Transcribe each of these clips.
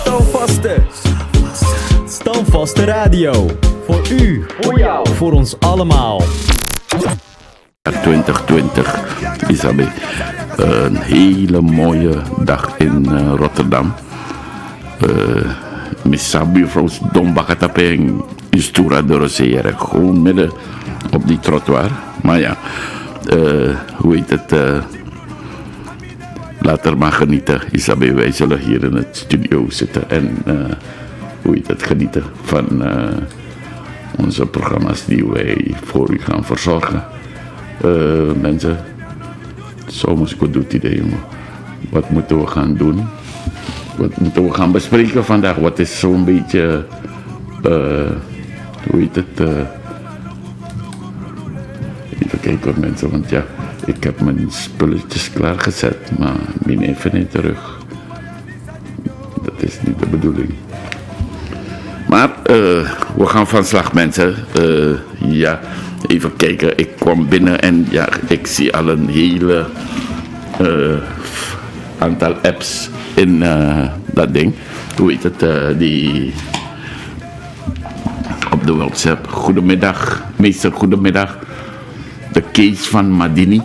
Standvaste. Standvaste Radio. Voor u, voor jou, voor ons allemaal. 2020, Isabel. Een hele mooie dag in Rotterdam. Misabi Froos Dombakatapeng Istura Dorosere. Gewoon midden op die trottoir. Maar ja, hoe heet het? Laat er maar genieten, Isabel. Wij zullen hier in het studio zitten en hoe heet het, genieten van onze programma's die wij voor u gaan verzorgen. Mensen, soms ik doet idee, jongen. Wat moeten we gaan doen? Wat moeten we gaan bespreken vandaag? Wat is zo'n beetje, hoe heet het? Even kijken hoor mensen, want ja, ik heb mijn spulletjes klaargezet, maar mijn even niet terug. Dat is niet de bedoeling. Maar we gaan van slag mensen. Ja, even kijken. Ik kwam binnen en ja, ik zie al een hele aantal apps in dat ding. Hoe heet het? Die op de WhatsApp. Goedemiddag, meester, goedemiddag. De case van Madini.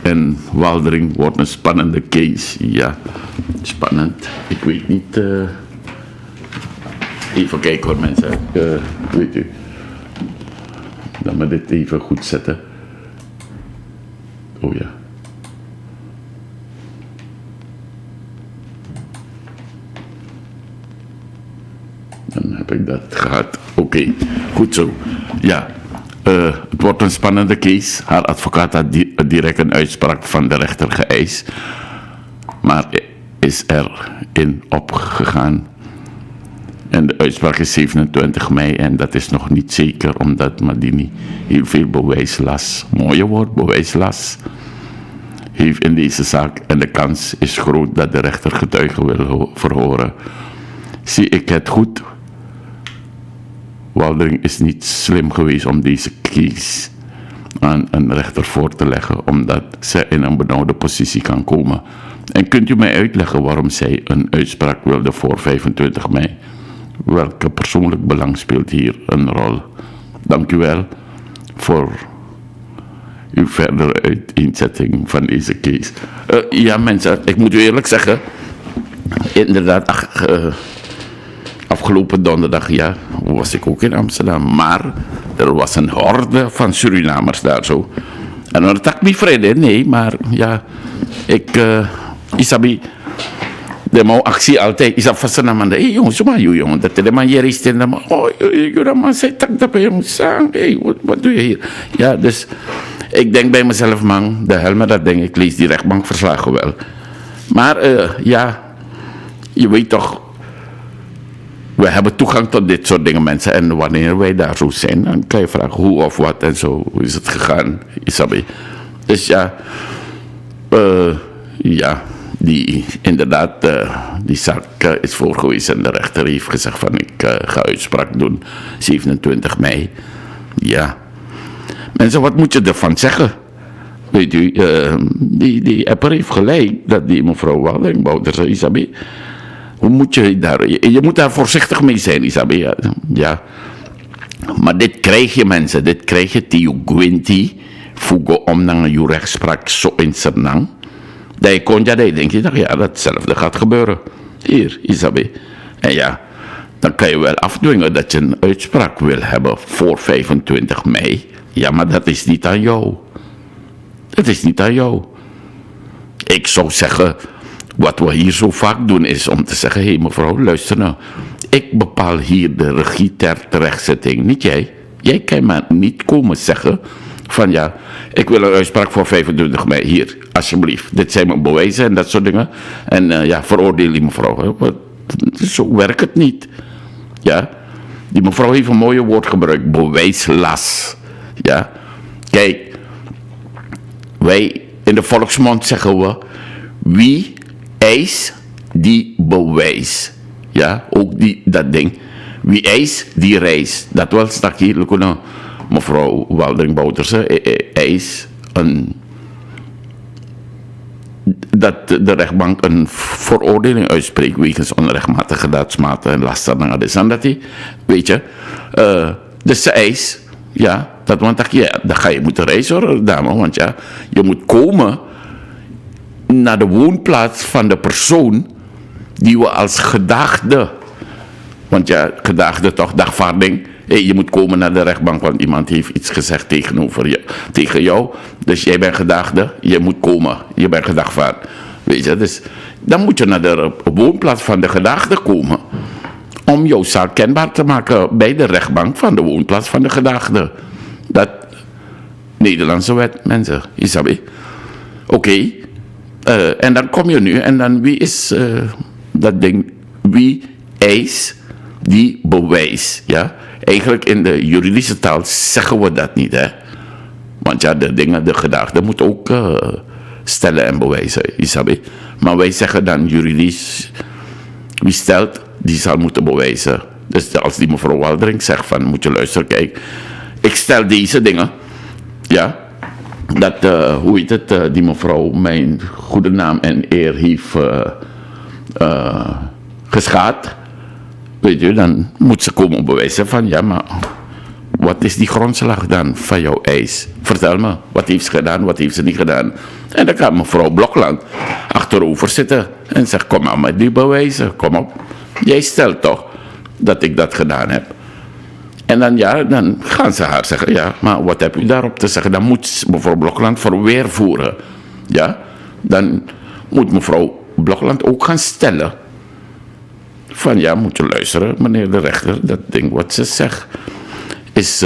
En Waldering wordt een spannende case. Ja, spannend. Ik weet niet. Even kijken hoor mensen. Weet u. Dan moet dit even goed zetten. Oh ja. Dan heb ik dat gehad. Oké, goed zo. Ja. Het wordt een spannende case. Haar advocaat had direct een uitspraak van de rechter geëist. Maar is erin opgegaan. En de uitspraak is 27 mei. En dat is nog niet zeker. Omdat Madini heel veel bewijslast. Mooie woord, bewijslast. Heeft in deze zaak. En de kans is groot dat de rechter getuigen wil verhoren. Zie ik het goed? Waldering is niet slim geweest om deze case aan een rechter voor te leggen, omdat zij in een benauwde positie kan komen. En kunt u mij uitleggen waarom zij een uitspraak wilde voor 25 mei? Welke persoonlijk belang speelt hier een rol? Dank u wel voor uw verdere uiteenzetting van deze case. Ja mensen, ik moet u eerlijk zeggen, inderdaad, afgelopen donderdag, ja, was ik ook in Amsterdam. Maar er was een horde van Surinamers daar zo. En dan dacht ik niet vrede, nee, maar ja, Isabi, de mo actie altijd, Isab vast naar man, hey jongens, maar jongen, dat de man hier is in de man, oh, je man zei tak dat bij jongens, hey, wat doe je hier? Ja, dus ik denk bij mezelf, man, de hel met dat ding, ik lees die rechtbankverslagen wel. Maar ja, je weet toch. We hebben toegang tot dit soort dingen, mensen. En wanneer wij daar zo zijn, dan kan je vragen hoe of wat en zo. Hoe is het gegaan, Isabi? Dus ja, ja, inderdaad, die zaak is voorgewezen. En de rechter heeft gezegd van, ik ga uitspraak doen, 27 mei. Ja. Mensen, wat moet je ervan zeggen? Weet u, die apper heeft gelijk, dat die mevrouw Waldering, Isabi. Hoe moet je daar... Je moet daar voorzichtig mee zijn, Isabel. Ja. Maar dit krijg je, mensen. Dit krijg je. Tio Gwinti. Fugo om naar je rechtspraak zo in Sernang. Dat je kon, ja, denk je, ja, datzelfde gaat gebeuren. Hier, Isabel. En ja, dan kan je wel afdwingen dat je een uitspraak wil hebben voor 25 mei. Ja, maar dat is niet aan jou. Dat is niet aan jou. Ik zou zeggen... Wat we hier zo vaak doen is om te zeggen, hé mevrouw, luister nou. Ik bepaal hier de regie ter terechtzetting, niet jij. Jij kan maar niet komen zeggen van ja, ik wil een uitspraak voor 25 mei. Hier, alsjeblieft. Dit zijn mijn bewijzen en dat soort dingen. En ja, veroordeel die mevrouw. Zo werkt het niet. Ja. Die mevrouw heeft een mooie woord gebruikt. Bewijslast. Ja. Kijk. Wij in de volksmond zeggen we, wie eist die bewijs. Ja, ook dat ding. Wie eist die reis. Dat wil straks hier, mevrouw Waldering-Bouterse, eist dat de rechtbank een veroordeling uitspreekt wegens onrechtmatige daadsmaten en laster dus aan dat hij, weet je, dus de eis, ja, dat want dan ga je moeten reizen hoor, dame, want ja, je moet komen naar de woonplaats van de persoon die we als gedaagde, want ja, gedaagde toch, dagvaarding. Je moet komen naar de rechtbank, want iemand heeft iets gezegd tegen jou. Dus jij bent gedaagde, je moet komen, je bent gedagvaard. Weet je, dus dan moet je naar de woonplaats van de gedaagde komen. Om jouw zaak kenbaar te maken bij de rechtbank van de woonplaats van de gedaagde. Dat Nederlandse wet, mensen, Isabi. Oké. En dan kom je nu, en dan wie is dat ding, wie eist die bewijs, ja? Eigenlijk in de juridische taal zeggen we dat niet, hè. Want ja, de gedaagde moet ook stellen en bewijzen, Isabi. Maar wij zeggen dan juridisch, wie stelt, die zal moeten bewijzen. Dus als die mevrouw Waldering zegt van, moet je luisteren, kijk, ik stel deze dingen, ja, dat, hoe heet het, die mevrouw mijn goede naam en eer heeft geschaad, weet je, dan moet ze komen bewijzen van, ja, maar wat is die grondslag dan van jouw eis? Vertel me, wat heeft ze gedaan, wat heeft ze niet gedaan? En dan kan mevrouw Blokland achterover zitten en zegt, kom maar met die bewijzen, kom op. Jij stelt toch dat ik dat gedaan heb. En dan, ja, dan gaan ze haar zeggen, ja, maar wat heb u daarop te zeggen? Dan moet mevrouw Blokland verweer voeren. Ja, dan moet mevrouw Blokland ook gaan stellen van, ja, moet je luisteren, meneer de rechter, dat ding wat ze zegt is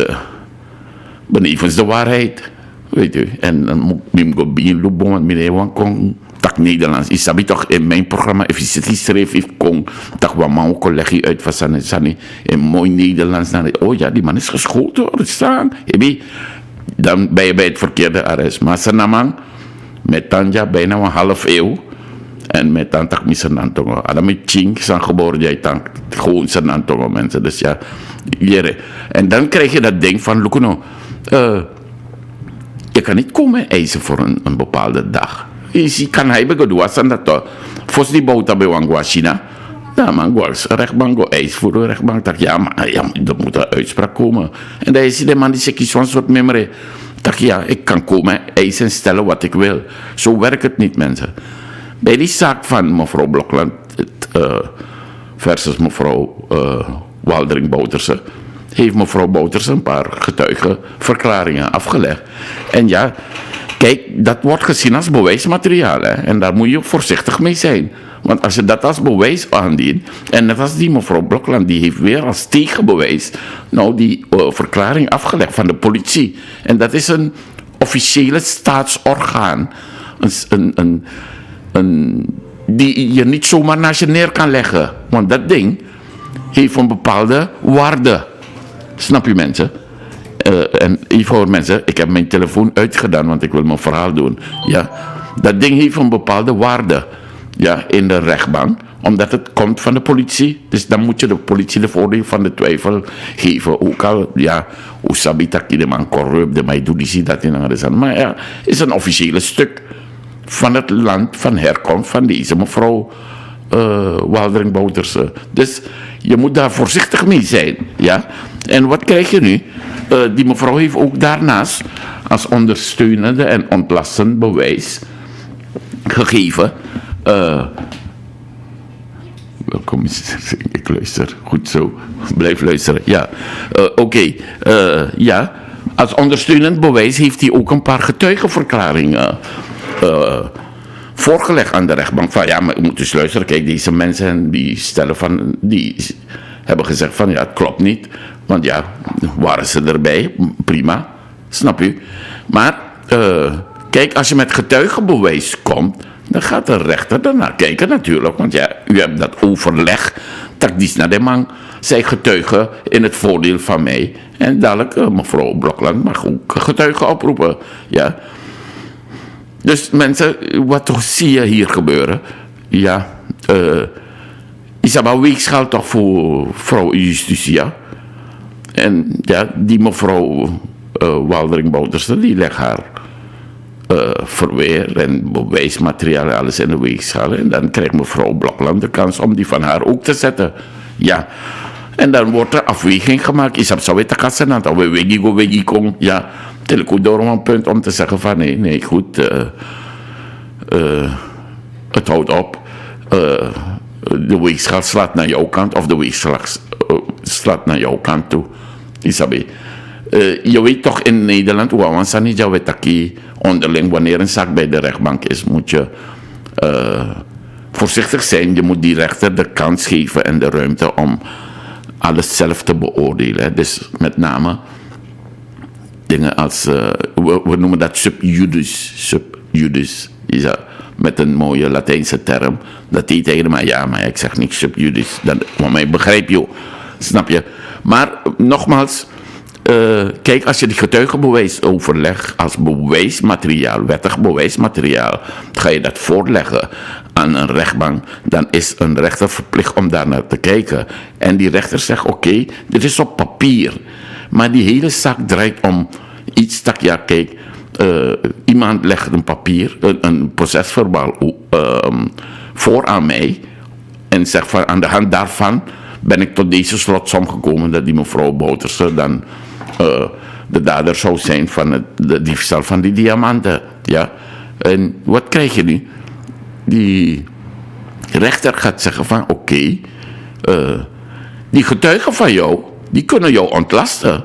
benevens de waarheid, weet u. En dan moet ik go bien lopen, want meneer Wankong tak Nederlands. Ik sabi toch in mijn programma, efficiëntie schreef ik kon tak wat man ook collega uit van Sani in mooi Nederlands. Oh ja, die man is geschoten hoor, staan. Dan ben je bij het verkeerde arrest. Maar Sanamang, met Tanja bijna een half eeuw. En met Tantak Misanantongo. Adam met Ching zijn geboren, jij tank gewoon Sanantongo mensen. Dus ja, leren. En dan krijg je dat ding van, Lukuno, je kan niet komen eisen voor een bepaalde dag. Je kan hij begonnen aan dat toch. Volgens die bouwt bij Wangwa China. Ja, man, was rechtbank eis voor de rechtbank. Dacht ja, maar ja, er moet een uitspraak komen. En dan is de man die zegt zo'n soort memory. Dacht ja, ik kan komen eisen en stellen wat ik wil. Zo werkt het niet, mensen. Bij die zaak van mevrouw Blokland versus mevrouw Waldering-Bouterse heeft mevrouw Bouterse een paar getuigenverklaringen afgelegd. En ja, kijk, dat wordt gezien als bewijsmateriaal. Hè? En daar moet je voorzichtig mee zijn. Want als je dat als bewijs aandient, en net als die mevrouw Blokland, die heeft weer als tegenbewijs nou die verklaring afgelegd van de politie. En dat is een officiële staatsorgaan. Die je niet zomaar naast je neer kan leggen. Want dat ding heeft een bepaalde waarde. Snap je, mensen? En even voor mensen, ik heb mijn telefoon uitgedaan, want ik wil mijn verhaal doen. Ja, dat ding heeft een bepaalde waarde, ja, in de rechtbank, omdat het komt van de politie. Dus dan moet je de politie de voordeel van de twijfel geven. Ook al, ja, hoe sabitak de man corrupt, de mij doet die dat in een. Maar ja, is een officiële stuk van het land van herkomst van deze mevrouw Waldering-Bouterse. Dus je moet daar voorzichtig mee zijn, ja. En wat krijg je nu? Die mevrouw heeft ook daarnaast als ondersteunende en ontlastend bewijs gegeven. Welkom, ik luister. Goed zo. Blijf luisteren. Ja. Oké. Ja. Als ondersteunend bewijs heeft hij ook een paar getuigenverklaringen voorgelegd aan de rechtbank. Van ja, maar je moet dus luisteren. Kijk, deze mensen die hebben gezegd van ja, het klopt niet. Want ja, waren ze erbij? Prima. Snap u? Maar kijk, als je met getuigenbewijs komt, dan gaat de rechter daarnaar kijken natuurlijk. Want ja, u hebt dat overleg. Dat die naar de man. Zij getuigen in het voordeel van mij. En dadelijk, mevrouw Blokland mag ook getuigen oproepen. Ja. Dus mensen, wat zie je hier gebeuren? Ja, Isabel Weegschaal toch voor vrouw Justitia. En ja, die mevrouw Waldering-Bouterse, die legt haar verweer en bewijsmateriaal, alles in de weegschaal. En dan krijgt mevrouw Blokland de kans om die van haar ook te zetten. Ja. En dan wordt er afweging gemaakt. Is dat zo weer te kassen aan? We weggaan. Ja. Tel ik ook door een punt om te zeggen van nee, goed. Het houdt op. De weegschaal slaat naar jouw kant. Of de weegschaal slaat naar jouw kant toe. Isabi. Je weet toch in Nederland, onderling, wanneer een zaak bij de rechtbank is, moet je voorzichtig zijn. Je moet die rechter de kans geven en de ruimte om alles zelf te beoordelen. Dus met name dingen als, we noemen dat subjudice. Met een mooie Latijnse term. Dat die tegen mij, ja, maar ik zeg niet subjudice. Want mij begrijp je, snap je? Maar nogmaals, kijk, als je die getuigenbewijs overlegt als bewijsmateriaal, wettig bewijsmateriaal, ga je dat voorleggen aan een rechtbank, dan is een rechter verplicht om daar naar te kijken. En die rechter zegt, oké, dit is op papier. Maar die hele zaak draait om iets dat, ja, kijk, iemand legt een papier, een procesverbaal voor aan mij en zegt van, aan de hand daarvan ben ik tot deze slotsom gekomen dat die mevrouw Bouterse dan de dader zou zijn van de diefstal van die diamanten. Ja? En wat krijg je nu? Die rechter gaat zeggen van oké, die getuigen van jou, die kunnen jou ontlasten.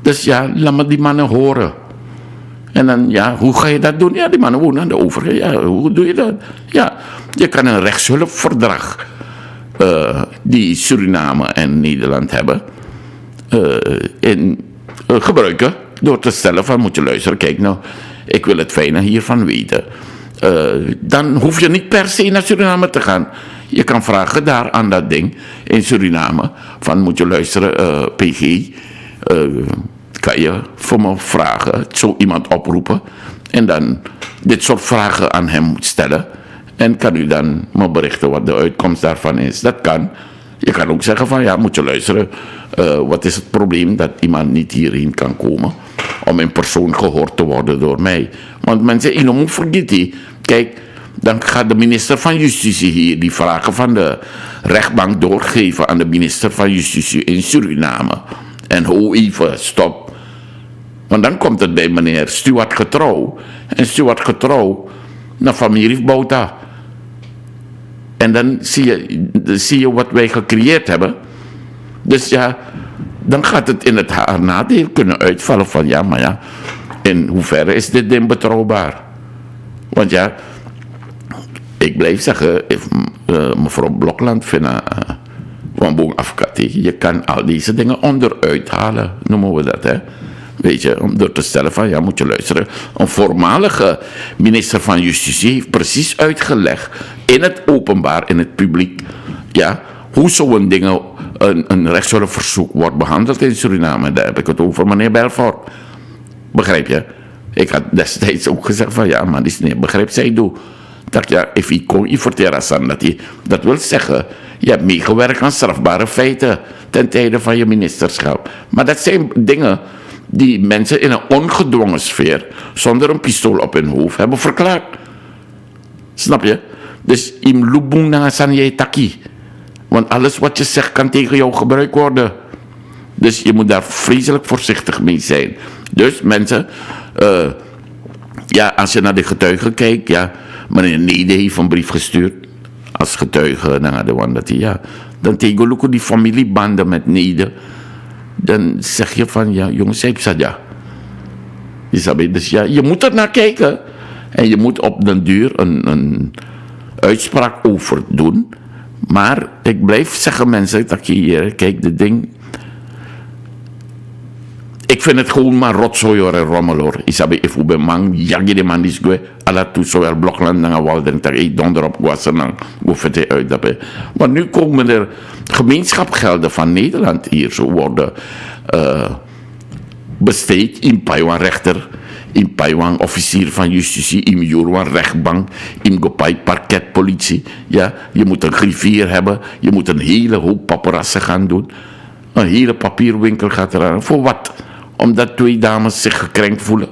Dus ja, laat me die mannen horen. En dan, ja, hoe ga je dat doen? Ja, die mannen wonen aan de overheid. Ja, hoe doe je dat? Ja, je kan een rechtshulpverdrag die Suriname en Nederland hebben gebruiken door te stellen van, moet je luisteren, kijk nou, ik wil het fijne hiervan weten. Dan hoef je niet per se naar Suriname te gaan. Je kan vragen daar aan dat ding in Suriname van, moet je luisteren, PG, kan je voor me vragen, zo iemand oproepen en dan dit soort vragen aan hem stellen en kan u dan me berichten wat de uitkomst daarvan is. Dat kan. Je kan ook zeggen van, ja, moet je luisteren, wat is het probleem dat iemand niet hierheen kan komen om in persoon gehoord te worden door mij. Want mensen in moet vergeten, kijk, dan gaat de minister van Justitie hier die vragen van de rechtbank doorgeven aan de minister van Justitie in Suriname. En ho even, stop. Want dan komt het bij meneer Stuart Getrouw. En Stuart Getrouw naar familie Bouta. En dan zie je wat wij gecreëerd hebben. Dus ja, dan gaat het in het haar nadeel kunnen uitvallen van ja, maar ja, in hoeverre is dit ding betrouwbaar? Want ja, ik blijf zeggen, mevrouw Blokland vindt van boom afkati, je kan al deze dingen onderuit halen, noemen we dat, hè. Weet je, om door te stellen van, ja, moet je luisteren. Een voormalige minister van Justitie heeft precies uitgelegd, in het openbaar, in het publiek, ja, hoe zo'n dingen, een rechtshulpverzoek wordt behandeld in Suriname. Daar heb ik het over, meneer Belfort. Begrijp je? Ik had destijds ook gezegd van, ja, maar die is niet begrijp zij doe. Dat ja, if ik kon informeren dat wil zeggen, je hebt meegewerkt aan strafbare feiten ten tijde van je ministerschap. Maar dat zijn dingen die mensen in een ongedwongen sfeer, zonder een pistool op hun hoofd, hebben verklaard. Snap je? Dus im lubung na sanye taki. Want alles wat je zegt kan tegen jou gebruikt worden. Dus je moet daar vreselijk voorzichtig mee zijn. Dus mensen, ja, als je naar de getuigen kijkt, ja, meneer Nede heeft een brief gestuurd als getuige naar de one dat hij, ja, dan tegen die familiebanden met Nede, dan zeg je van, ja, jongens, ik zei ja. Dus ja, je moet er naar kijken. En je moet op den duur een uitspraak over doen. Maar ik blijf zeggen, mensen, dat je hier, kijk, dit ding. Ik vind het gewoon maar rotzooi hoor en rommel hoor. Isabi, if u ben man, jagje de man is gue, ala toe zowel Blokland naar Walden, dat ik donder op wassen dan go vette uit dat. Maar nu komen er gemeenschapgelden van Nederland hier zo worden besteed in Paiwan rechter, in Paiwan officier van justitie, in Joerwan rechtbank, in Gopai parketpolitie. Ja, je moet een griffier hebben, je moet een hele hoop paparazzen gaan doen. Een hele papierwinkel gaat eraan. Voor wat? Omdat twee dames zich gekrenkt voelen.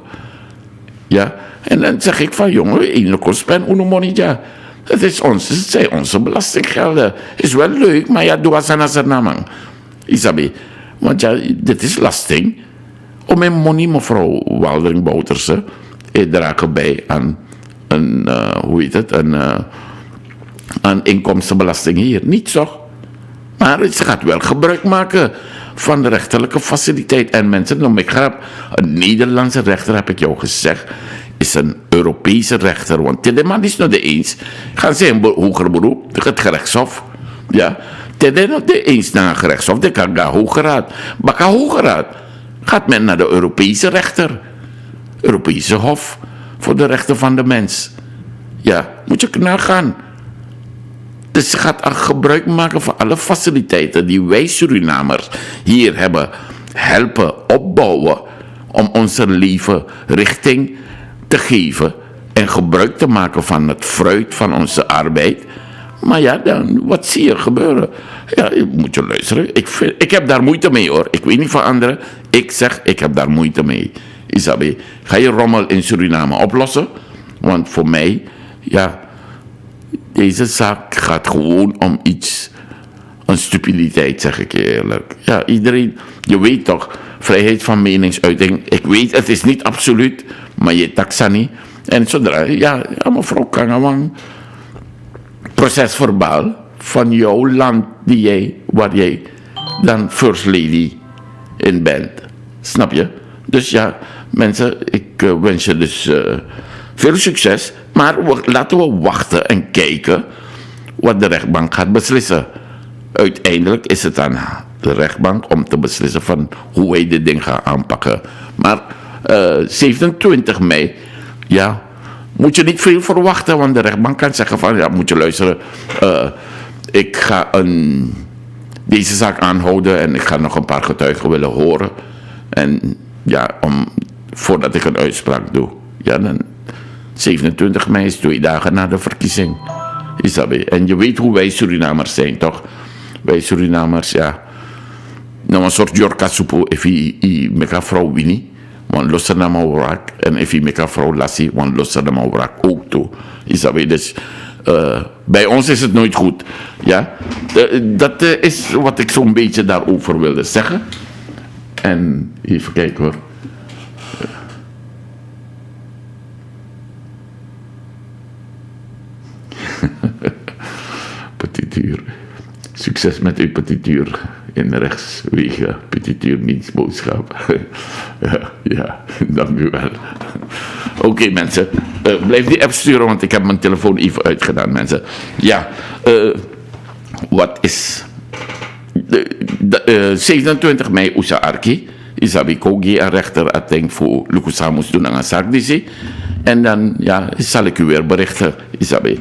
Ja, en dan zeg ik van, jongen, in spen uno monija. Het zijn onze belastinggelden. Is wel leuk, maar ja, doe als aan zijn naam. Isabi, want ja, dit is lasting. Om mijn money, mevrouw Waldering-Bouterse, dragen bij aan een, hoe heet het, aan inkomstenbelasting hier. Niet zo. Maar ze gaat wel gebruik maken van de rechterlijke faciliteit. En mensen, noem ik grap, een Nederlandse rechter, heb ik jou gezegd, is een Europese rechter. Want de man is nog de eens. Gaan ze een hoger beroep, het gerechtshof. Ja, teden nog de eens naar een gerechtshof, de kan gaan hoger raad. Maar kan hoger raad, gaat men naar de Europese rechter. Europese hof voor de rechten van de mens. Ja, moet je nagaan. Dus ze gaat gebruik maken van alle faciliteiten die wij Surinamers hier hebben helpen opbouwen om onze leven richting te geven en gebruik te maken van het fruit van onze arbeid. Maar ja, dan, wat zie je gebeuren? Ja, moet je luisteren. Ik heb daar moeite mee hoor. Ik weet niet van anderen. Ik zeg, ik heb daar moeite mee. Isabi, ga je rommel in Suriname oplossen? Want voor mij, ja, deze zaak gaat gewoon om iets. Een stupiditeit, zeg ik je eerlijk. Ja, iedereen, je weet toch, vrijheid van meningsuiting. Ik weet, het is niet absoluut, maar je taxa niet. En zodra, ja mevrouw Kangawang, procesverbaal van jouw land waar jij dan first lady in bent. Snap je? Dus ja, mensen, ik wens je dus veel succes. Maar laten we wachten en kijken wat de rechtbank gaat beslissen. Uiteindelijk is het aan de rechtbank om te beslissen van hoe wij dit ding gaan aanpakken. Maar 27 mei, ja, moet je niet veel verwachten, want de rechtbank kan zeggen van, ja, moet je luisteren, ik ga deze zaak aanhouden en ik ga nog een paar getuigen willen horen. En ja, voordat ik een uitspraak doe. Ja, dan 27 mei is 2 dagen na de verkiezing. Isabi. En je weet hoe wij Surinamers zijn, toch? Wij Surinamers, ja. Nou, een soort Jorka Soepo, if meka vrouw Winnie, want losse na maar wrak. En if meka vrouw Lassie, want losse na maar wrak ook toe. Isabi. Dus bij ons is het nooit goed. Ja? Dat is wat ik zo'n beetje daarover wilde zeggen. En even kijken hoor. Petituur. Succes met uw petituur in rechtswege. Petituur means boodschap. ja, dank u wel. Oké, mensen. Blijf die app sturen, want ik heb mijn telefoon even uitgedaan, mensen. Ja, wat is 27 mei Usa Arki. Isabi Kogi, een rechter, ateng voor Lukusamus doen aan een zaak die ze. En dan, ja, zal ik u weer berichten, Isabi.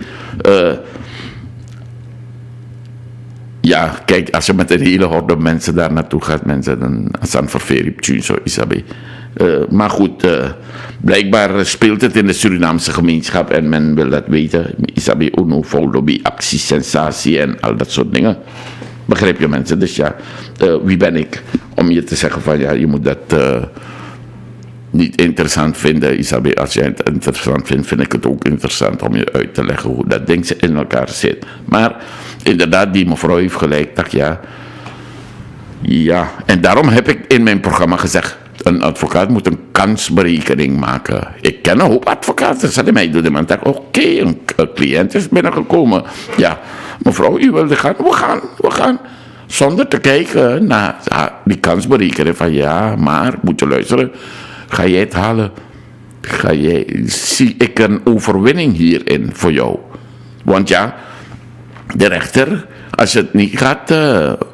Ja, kijk, als je met een hele horde mensen daar naartoe gaat, mensen, dan zijn vervelend, zo, Isabi. Maar goed, blijkbaar speelt het in de Surinaamse gemeenschap en men wil dat weten. Isabi, uno, voldobi, actie, sensatie en al dat soort dingen. Begrijp je, mensen? Dus ja, wie ben ik om je te zeggen van, ja, je moet dat niet interessant vinden, Isabi. Als jij het interessant vindt, vind ik het ook interessant om je uit te leggen hoe dat ding in elkaar zit. Maar inderdaad, die mevrouw heeft gelijk, dacht ja. Ja, en daarom heb ik in mijn programma gezegd, een advocaat moet een kansberekening maken. Ik ken een hoop advocaten, zeiden mij door de man, oké, een cliënt is binnengekomen. Ja, mevrouw, u wilde gaan? We gaan. Zonder te kijken naar die kansberekening van ja, maar, moet je luisteren, ga jij het halen? Zie ik een overwinning hierin voor jou? Want ja, de rechter, als je het niet gaat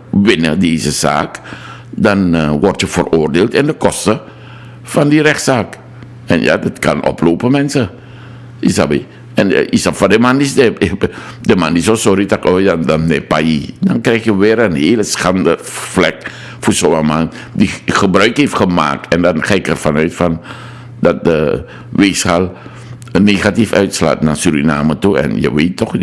winnen, deze zaak, dan word je veroordeeld in de kosten van die rechtszaak. En ja, dat kan oplopen, mensen. Isabi. En van de man is de man is zo sorry dat dan nee, paai. Dan krijg je weer een hele schande vlek voor zo'n man die gebruik heeft gemaakt. En dan ga ik ervan uit van dat de weegschaal een negatief uitslaat naar Suriname toe. En je weet toch,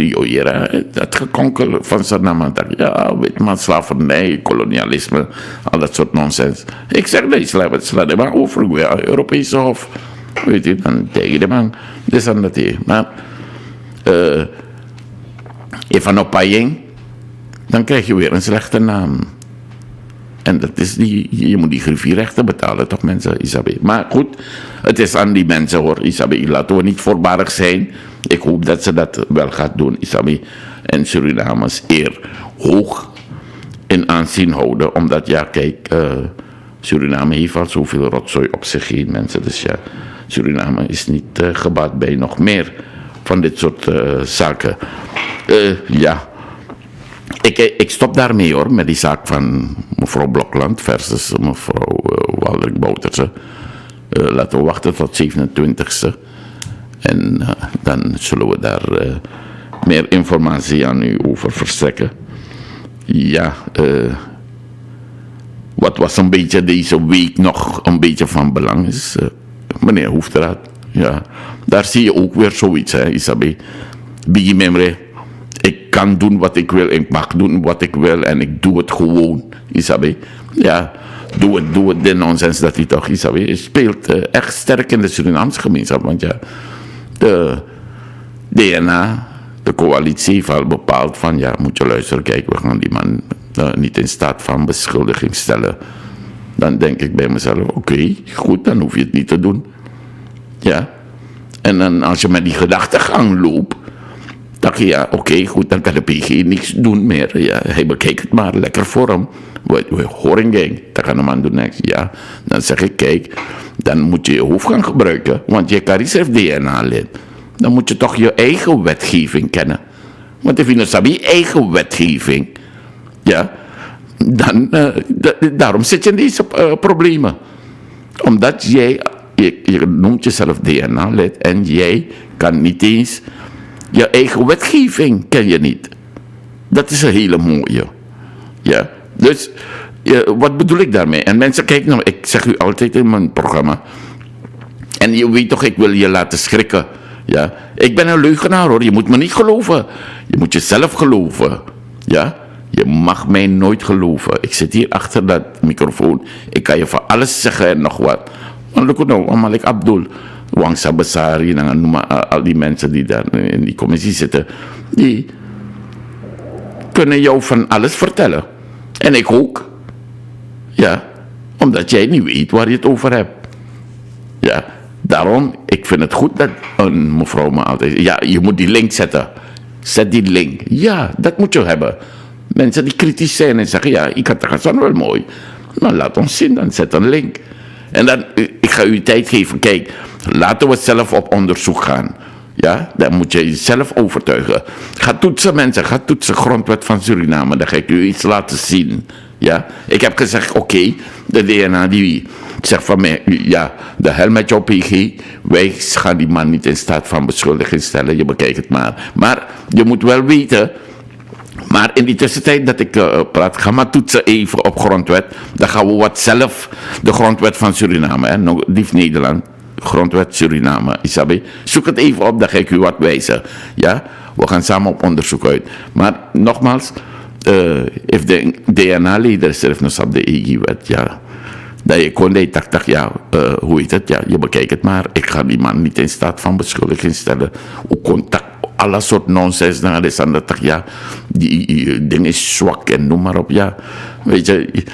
dat gekonkel van Suriname. Ja, witman, slavernij, kolonialisme, al dat soort nonsens. Ik zeg nee, het slaat maar over, Europese hof. Weet je, dan tegen de man. Dus dan dat hij. Maar even op paying, dan krijg je weer een slechte naam. En dat is je moet die griffierechten betalen, toch mensen, Isabel. Maar goed, het is aan die mensen hoor, Isabel. Laten we niet voorbarig zijn. Ik hoop dat ze dat wel gaat doen, Isabel. En Surinamers eer hoog in aanzien houden. Omdat, ja, kijk, Suriname heeft al zoveel rotzooi op zich heen, mensen. Dus ja, Suriname is niet gebaat bij nog meer van dit soort zaken. Ja. Ik stop daarmee hoor, met die zaak van mevrouw Blokland versus mevrouw Waldrik Bouterse. Laten we wachten tot 27e. En dan zullen we daar meer informatie aan u over verstrekken. Ja, wat was een beetje deze week nog een beetje van belang is, meneer Hoefdraad. Ja, daar zie je ook weer zoiets, hè, Isabel. Biggie Memre. Ik kan doen wat ik wil, ik mag doen wat ik wil en ik doe het gewoon, Isabel. Ja, doe het, de nonsens dat hij toch, Isabel. Je speelt echt sterk in de Surinaamse gemeenschap, want ja, de DNA, de coalitie heeft al bepaald van, ja, moet je luisteren, kijk, we gaan die man niet in staat van beschuldiging stellen. Dan denk ik bij mezelf, oké, goed, dan hoef je het niet te doen. Ja, en dan als je met die gedachtegang loopt, dacht je, ja, oké, goed, dan kan de PG niks doen meer. Ja, hij bekijkt het maar, lekker voor hem. We horen gang, dan kan de man doen niks. Ja, dan zeg ik, kijk, dan moet je je hoofd gaan gebruiken, want je kan reserve DNA-lid. Dan moet je toch je eigen wetgeving kennen. Want als je nou je eigen wetgeving, ja, dan, daarom zit je in deze problemen. Omdat jij, je noemt jezelf DNA-lid en jij kan niet eens, je eigen wetgeving ken je niet. Dat is een hele mooie. Ja, dus wat bedoel ik daarmee? En mensen, kijk nou, ik zeg u altijd in mijn programma. En je weet toch, ik wil je laten schrikken. Ja, ik ben een leugenaar hoor, je moet me niet geloven. Je moet jezelf geloven. Ja, je mag mij nooit geloven. Ik zit hier achter dat microfoon. Ik kan je van alles zeggen en nog wat. Maar look nou, Malik Abdul, Wang Sabasari, al die mensen die daar in die commissie zitten, die kunnen jou van alles vertellen. En ik ook. Ja, omdat jij niet weet waar je het over hebt. Ja, daarom, ik vind het goed dat een mevrouw me altijd, ja, je moet die link zetten. Zet die link. Ja, dat moet je hebben. Mensen die kritisch zijn en zeggen, ja, ik had het wel mooi. Maar laat ons zien, dan zet een link. En dan, ik ga u tijd geven. Kijk, laten we zelf op onderzoek gaan. Ja, dan moet je jezelf overtuigen. Ga toetsen mensen, ga toetsen grondwet van Suriname. Dan ga ik u iets laten zien. Ja, ik heb gezegd, oké, de DNA die zegt van mij, ja, de hel met jouw PG. Wij gaan die man niet in staat van beschuldiging stellen. Je bekijkt het maar. Maar je moet wel weten. Maar in die tussentijd dat ik praat, ga maar toetsen even op grondwet. Dan gaan we wat zelf, de grondwet van Suriname, hè, lief Nederland, grondwet Suriname, Isabel. Zoek het even op, dan ga ik u wat wijzen. Ja, we gaan samen op onderzoek uit. Maar nogmaals, if de DNA-leider schrijft nog op de EG-wet, ja. Dat je kon die dacht, ja, hoe heet het? Ja, je bekijkt het maar. Ik ga die man niet in staat van beschuldiging stellen. Ook contact. Alle soort nonsens naar de ander, ja, die ding is zwak en noem maar op, ja. Weet je,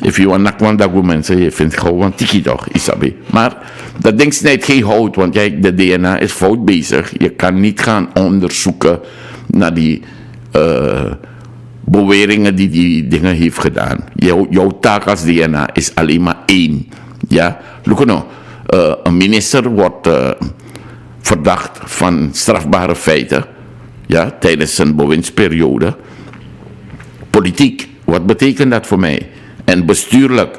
if you want nakwan dat mensen, je vindt gewoon tiki toch, Isabel. Maar dat ding snijdt geen hout, want jij, de DNA is fout bezig. Je kan niet gaan onderzoeken naar die beweringen die dingen heeft gedaan. Jouw taak als DNA is alleen maar één. Ja, look nou, een minister wordt verdacht van strafbare feiten, ja, tijdens zijn bewindsperiode. Politiek, wat betekent dat voor mij? En bestuurlijk,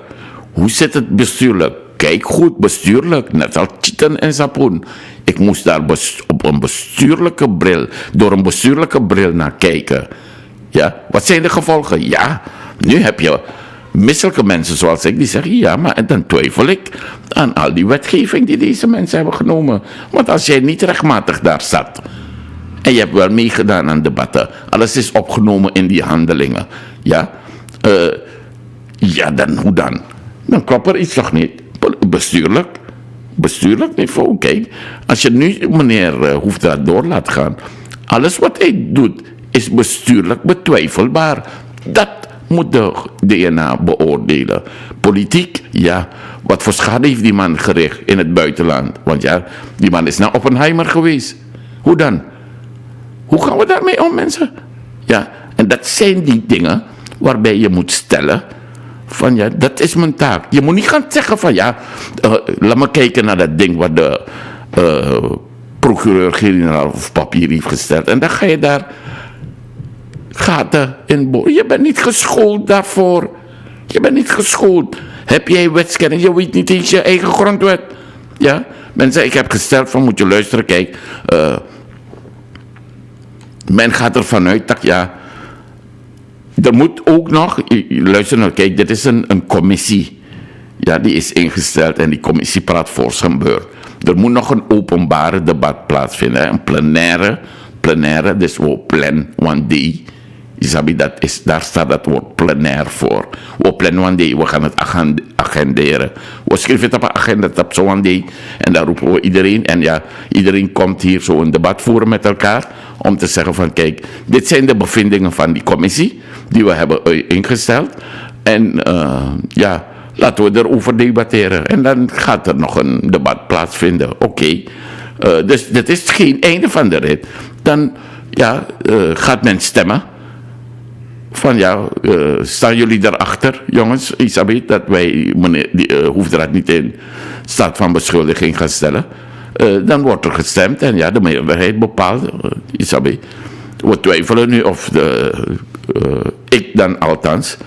hoe zit het bestuurlijk? Kijk goed, bestuurlijk, net als Chitan en Sapun. Ik moest daar op een bestuurlijke bril, door een bestuurlijke bril naar kijken. Ja, wat zijn de gevolgen? Ja, nu heb je misselijke mensen zoals ik, die zeggen, ja, maar dan twijfel ik aan al die wetgeving die deze mensen hebben genomen. Want als jij niet rechtmatig daar zat, en je hebt wel meegedaan aan debatten, alles is opgenomen in die handelingen, ja, ja, dan hoe dan? Dan klopt er iets toch niet? Bestuurlijk, bestuurlijk niveau. Kijk, als je nu meneer Hoefdraad door laat gaan, alles wat hij doet is bestuurlijk betwijfelbaar. Dat moet de DNA beoordelen. Politiek, ja, wat voor schade heeft die man gericht in het buitenland? Want ja, die man is naar Oppenheimer geweest. Hoe dan? Hoe gaan we daarmee om, mensen? Ja, en dat zijn die dingen waarbij je moet stellen van ja, dat is mijn taak. Je moet niet gaan zeggen van ja, laat me kijken naar dat ding wat de procureur-generaal op papier heeft gesteld. En dan ga je daar gaten in boren. Je bent niet geschoold daarvoor. Je bent niet geschoold. Heb jij wetskennis? Je weet niet eens je eigen grondwet. Ja? Mensen, ik heb gesteld van moet je luisteren, kijk. Men gaat ervan uit dat ja, er moet ook nog, luister nou, kijk, dit is een commissie. Ja, die is ingesteld en die commissie praat voor zijn beurt. Er moet nog een openbare debat plaatsvinden, een plenaire, dus we plan one day. Isabi, daar staat dat woord plenair voor. We plan one day, we gaan het agenderen. We schrijven het op een agenda, op zo'n one day. En dan roepen we iedereen. En ja, iedereen komt hier zo een debat voeren met elkaar. Om te zeggen van, kijk, dit zijn de bevindingen van die commissie. Die we hebben ingesteld. En ja, laten we erover debatteren. En dan gaat er nog een debat plaatsvinden. Oké. Dus dit is geen einde van de rit. Dan ja, gaat men stemmen. Van ja, staan jullie daarachter, jongens, Isabi, dat wij meneer Hoefdraad niet in staat van beschuldiging gaan stellen. Dan wordt er gestemd en ja, de meerderheid bepaalt, Isabi. We twijfelen nu of ik dan althans,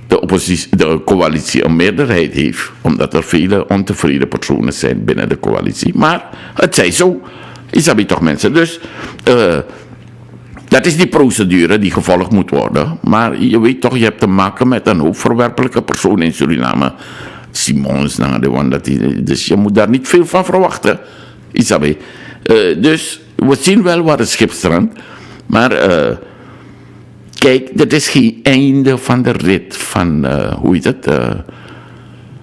de coalitie een meerderheid heeft, omdat er vele ontevreden personen zijn binnen de coalitie. Maar het zij zo, Isabi toch mensen. Dus dat is die procedure die gevolgd moet worden. Maar je weet toch, je hebt te maken met een hoop verwerpelijke personen in Suriname. Simons, dus je moet daar niet veel van verwachten. Isabi. Dus we zien wel waar het schip strandt. Maar kijk, dit is geen einde van de rit van, hoe heet het?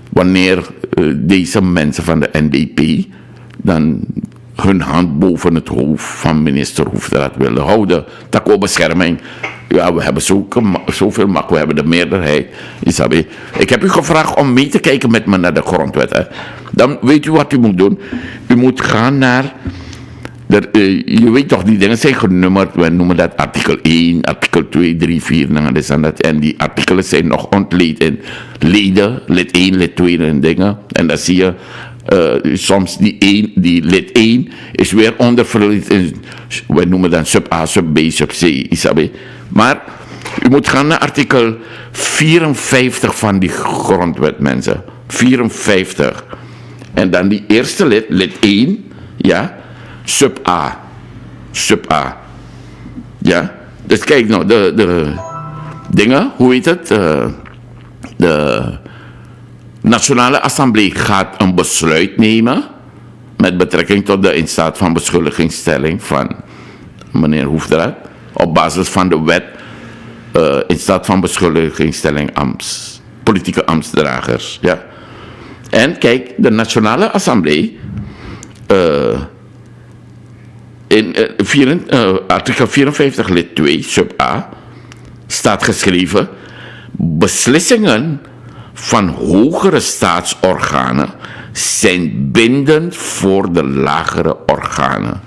Wanneer deze mensen van de NDP dan hun hand boven het hoofd van minister Hoefdraad willen houden. Tako bescherming. Ja, we hebben zoveel macht, we hebben de meerderheid. Isabi. Ik heb u gevraagd om mee te kijken met me naar de grondwet. Hè. Dan weet u wat u moet doen. U moet gaan naar je weet toch, die dingen zijn genummerd. We noemen dat artikel 1, artikel 2, 3, 4. En die artikelen zijn nog ontleed in leden, lid 1, lid 2 en dingen. En dan zie je soms die lid 1 is weer onderverdeeld in, we noemen dan sub A, sub B, sub C, Isabi. Maar u moet gaan naar artikel 54 van die grondwet, mensen. 54. En dan die eerste lid, lid 1, ja, sub A. Sub A. Ja. Dus kijk nou, de dingen, hoe heet het? De Nationale Assemblée gaat een besluit nemen met betrekking tot de in staat van beschuldigingsstelling van meneer Hoefdraad op basis van de wet in staat van beschuldigingsstelling politieke ambtsdragers. Ja. En kijk, de Nationale Assemblée in artikel 54 lid 2 sub A staat geschreven: beslissingen van hogere staatsorganen zijn bindend voor de lagere organen.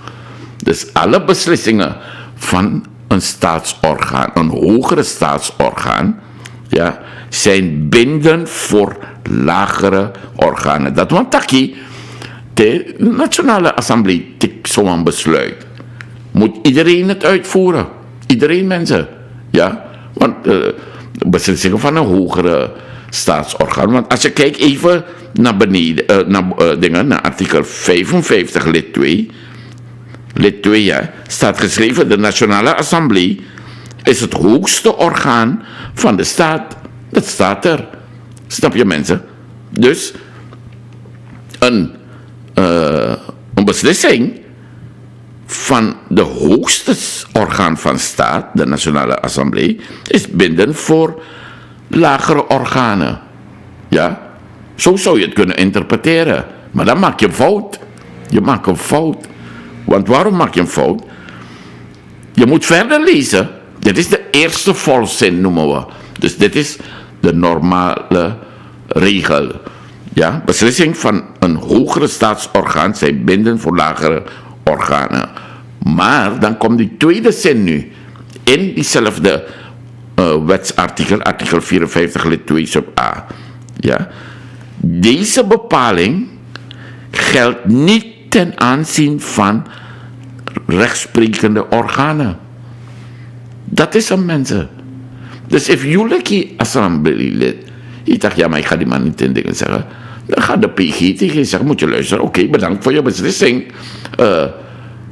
Dus alle beslissingen van een staatsorgaan, een hogere staatsorgaan, ja, zijn bindend voor lagere organen. Dat want taki, de Nationale Assemblée tikt zo'n besluit. Moet iedereen het uitvoeren. Iedereen, mensen. Ja, want beslissingen van een hogere staatsorgaan. Want als je kijkt even naar beneden, naar artikel 55 lid 2. Lid 2, ja, staat geschreven: de Nationale Assemblée is het hoogste orgaan van de staat. Dat staat er. Snap je, mensen? Dus een beslissing van de hoogste orgaan van staat, de Nationale Assemblée, is bindend voor lagere organen. Ja? Zo zou je het kunnen interpreteren. Maar dan maak je een fout. Je maakt een fout. Want waarom maak je een fout? Je moet verder lezen. Dit is de eerste volzin, noemen we. Dus dit is de normale regel. Ja, beslissing van een hogere staatsorgaan zijn bindend voor lagere organen. Maar dan komt die tweede zin nu. In diezelfde wetsartikel, artikel 54 lid 2 sub a. Ja. Deze bepaling geldt niet ten aanzien van rechtsprekende organen. Dat is een mensen. Dus if jullie assemblelid, je dacht, ja, maar ik ga die man niet in dingen zeggen. Dan gaat de PG tegen je zeggen, moet je luisteren. Oké, bedankt voor je beslissing.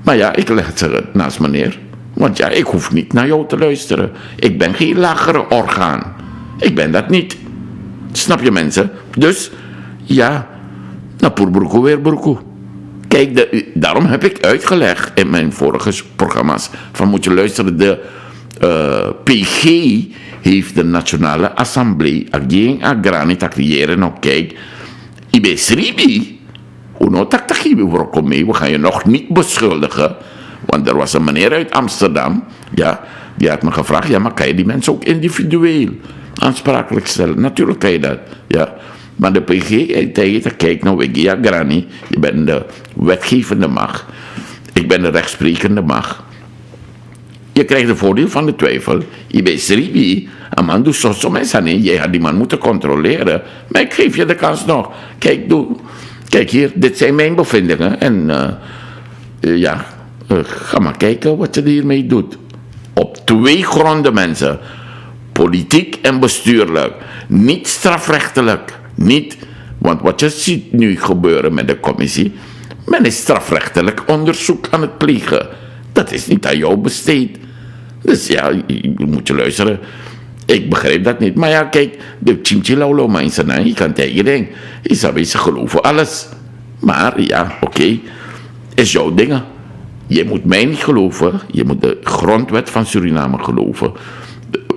Maar ja, ik leg het naast meneer. Want ja, ik hoef niet naar jou te luisteren. Ik ben geen lagere orgaan. Ik ben dat niet. Snap je, mensen? Dus, ja, naar poerbroeko weer broeko. Kijk, daarom heb ik uitgelegd in mijn vorige programma's, van moet je luisteren, de PG heeft de Nationale Assemblée ageen agrani tak creëren. Nou kijk, ibe sribi, uno tak takibi broeko mee, we gaan je nog niet beschuldigen. Want er was een meneer uit Amsterdam, ja, die had me gevraagd, ja, maar kan je die mensen ook individueel aansprakelijk stellen? Natuurlijk kan je dat, ja. Maar de PG heeft kijk nou, Wigia Grani, je bent de wetgevende macht, ik ben de rechtsprekende macht. Je krijgt de voordeel van de twijfel. Je bent Sribi, een man doet zo mensen niet, jij had die man moeten controleren. Maar ik geef je de kans nog. Kijk hier, dit zijn mijn bevindingen. En ga maar kijken wat je hiermee doet. Op 2 gronden, mensen. Politiek en bestuurlijk. Niet strafrechtelijk. Niet, want wat je ziet nu gebeuren met de commissie, men is strafrechtelijk onderzoek aan het plegen. Dat is niet aan jou besteed. Dus ja, je moet je luisteren. Ik begrijp dat niet. Maar ja, kijk, de chimchilaulo mensen, je kan tegen denken. Ze geloven alles. Maar ja, oké, is jouw dingen. Je moet mij niet geloven. Je moet de grondwet van Suriname geloven.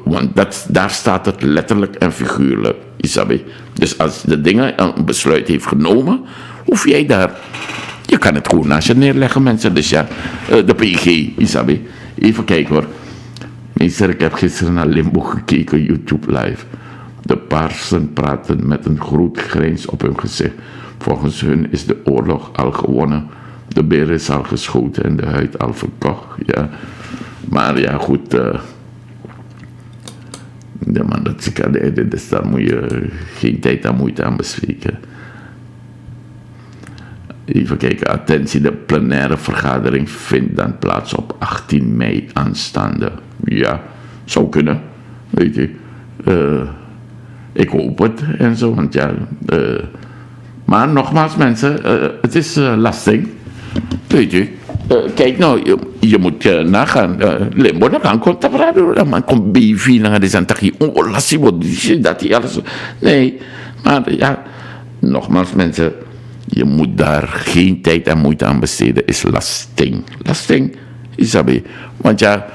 Want daar staat het letterlijk en figuurlijk, Isabi. Dus als de dingen een besluit heeft genomen, hoef jij daar. Je kan het gewoon naast je neerleggen, mensen. Dus ja, de PG, Isabi. Even kijken hoor. Meester, ik heb gisteren naar Limbo gekeken, YouTube live. De paarsen praten met een groot grijns op hun gezicht. Volgens hun is de oorlog al gewonnen. De beer is al geschoten en de huid al verkocht. Ja. Maar ja, goed. Ja, man, dat is dus daar moet je geen tijd aan moeite aan besteden. Even kijken, attentie, de plenaire vergadering vindt dan plaats op 18 mei aanstaande. Ja, zou kunnen, weet je. Ik hoop het en zo, want ja. Maar nogmaals, mensen, het is lastig, weet je. Kijk nou, je moet nagaan. Limbo, dan kan ik praten. Man komt BV naar de Zantaki. Oh, lassie, wat is dat hier alles. Nee, maar ja, nogmaals, mensen, je moet daar geen tijd en moeite aan besteden. Is lasting. Lasting, Isabi. Want ja,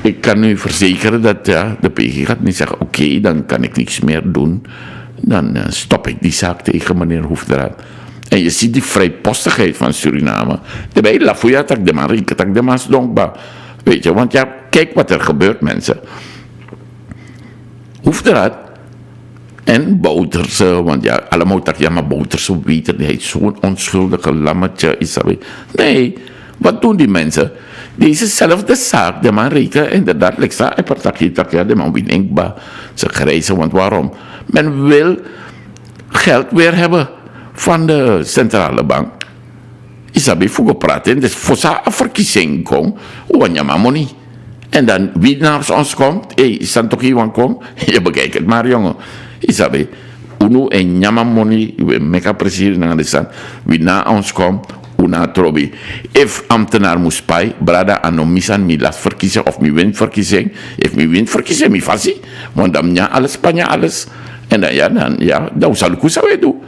ik kan u verzekeren dat ja, de PG gaat niet zeggen: oké, dan kan ik niks meer doen. Dan stop ik die zaak tegen meneer Hoefdraad. En je ziet die vrijpostigheid van Suriname. Daarbij la fuya tak de man, tak de mas donkba. Weet je, want ja, kijk wat er gebeurt, mensen. Hoefdraad en Bouterse, want ja, allemaal tak, ja, maar Bouterse weten, hij is zo'n onschuldige lammetje, Isabi. Nee, wat doen die mensen? Dezezelfde zaak, de man rekenen inderdaad, like sa, ja, de man winningba. Ze grijzen, want waarom? Men wil geld weer hebben van de centrale bank. Isabi fugo praten, dus voor sa verkiezing kom, wanyama money. En dan wie naar ons komt, is dan toch iemand komt? Je bekijkt het maar, jongen. Isabi, uno en nyama money, we meka precies naar de stand. Wie naar ons komt, una trobi. If ambtenaar moest bij, brada anomisan mi las verkiezing of mi winverkiezing. If mi winverkiezing, mi fasi. Want dan ja, alles, Spanje, alles. En dan zal ik hoe doen.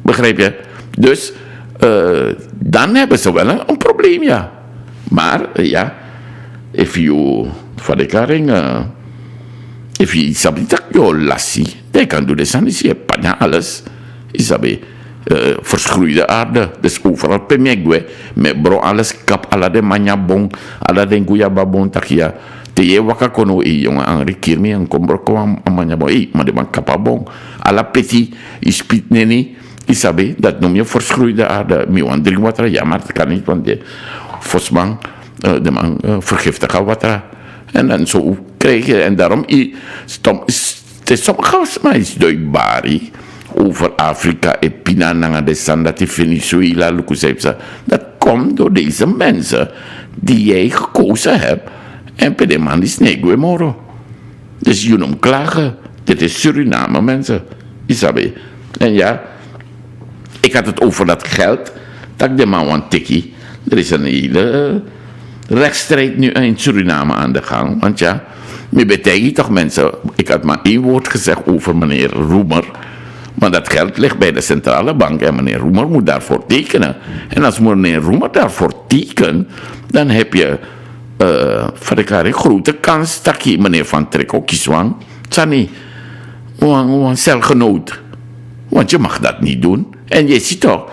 Begrijp je? Dus dan hebben ze wel een probleem, ja. Maar ja, if you voor de karing, if you isabi tak yo lassie, they kan doen dus dan is je panja alles, isabi. verschroeide aarde. Dus overal pemegwe, met bro alles kap, ala de manyabong, ala de guyababong takia. Te je waka kono jongen angri kirmi en kombro kwam manyabong. Maar de man kapabong. Ala petit, ispit neni, isabe, dat noem je verschroeide aarde. Mi wan drinkwater, ja, maar dat kan niet, want de Vosman, de man vergiftigt water. En dan zo krijg je, en daarom, het is sommige is duidbaar over Afrika en Pina naar de Sanda, die Venezuela, dat komt door deze mensen die jij gekozen hebt. En per de man is negwe moro. Dus je noemt klagen. Dit is Suriname, mensen. Isabe. En ja, ik had het over dat geld. Dat de man want tikkie. Er is een hele rechtsstrijd nu in Suriname aan de gang. Want ja, me betekent toch mensen. Ik had maar 1 woord gezegd over meneer Roemer. Maar dat geld ligt bij de centrale bank. En meneer Roemer moet daarvoor tekenen. En als meneer Roemer daarvoor tekent, dan heb je een grote kans dat je meneer Van Trek ook kieswang. Tsani, een celgenoot. Want je mag dat niet doen. En je ziet toch,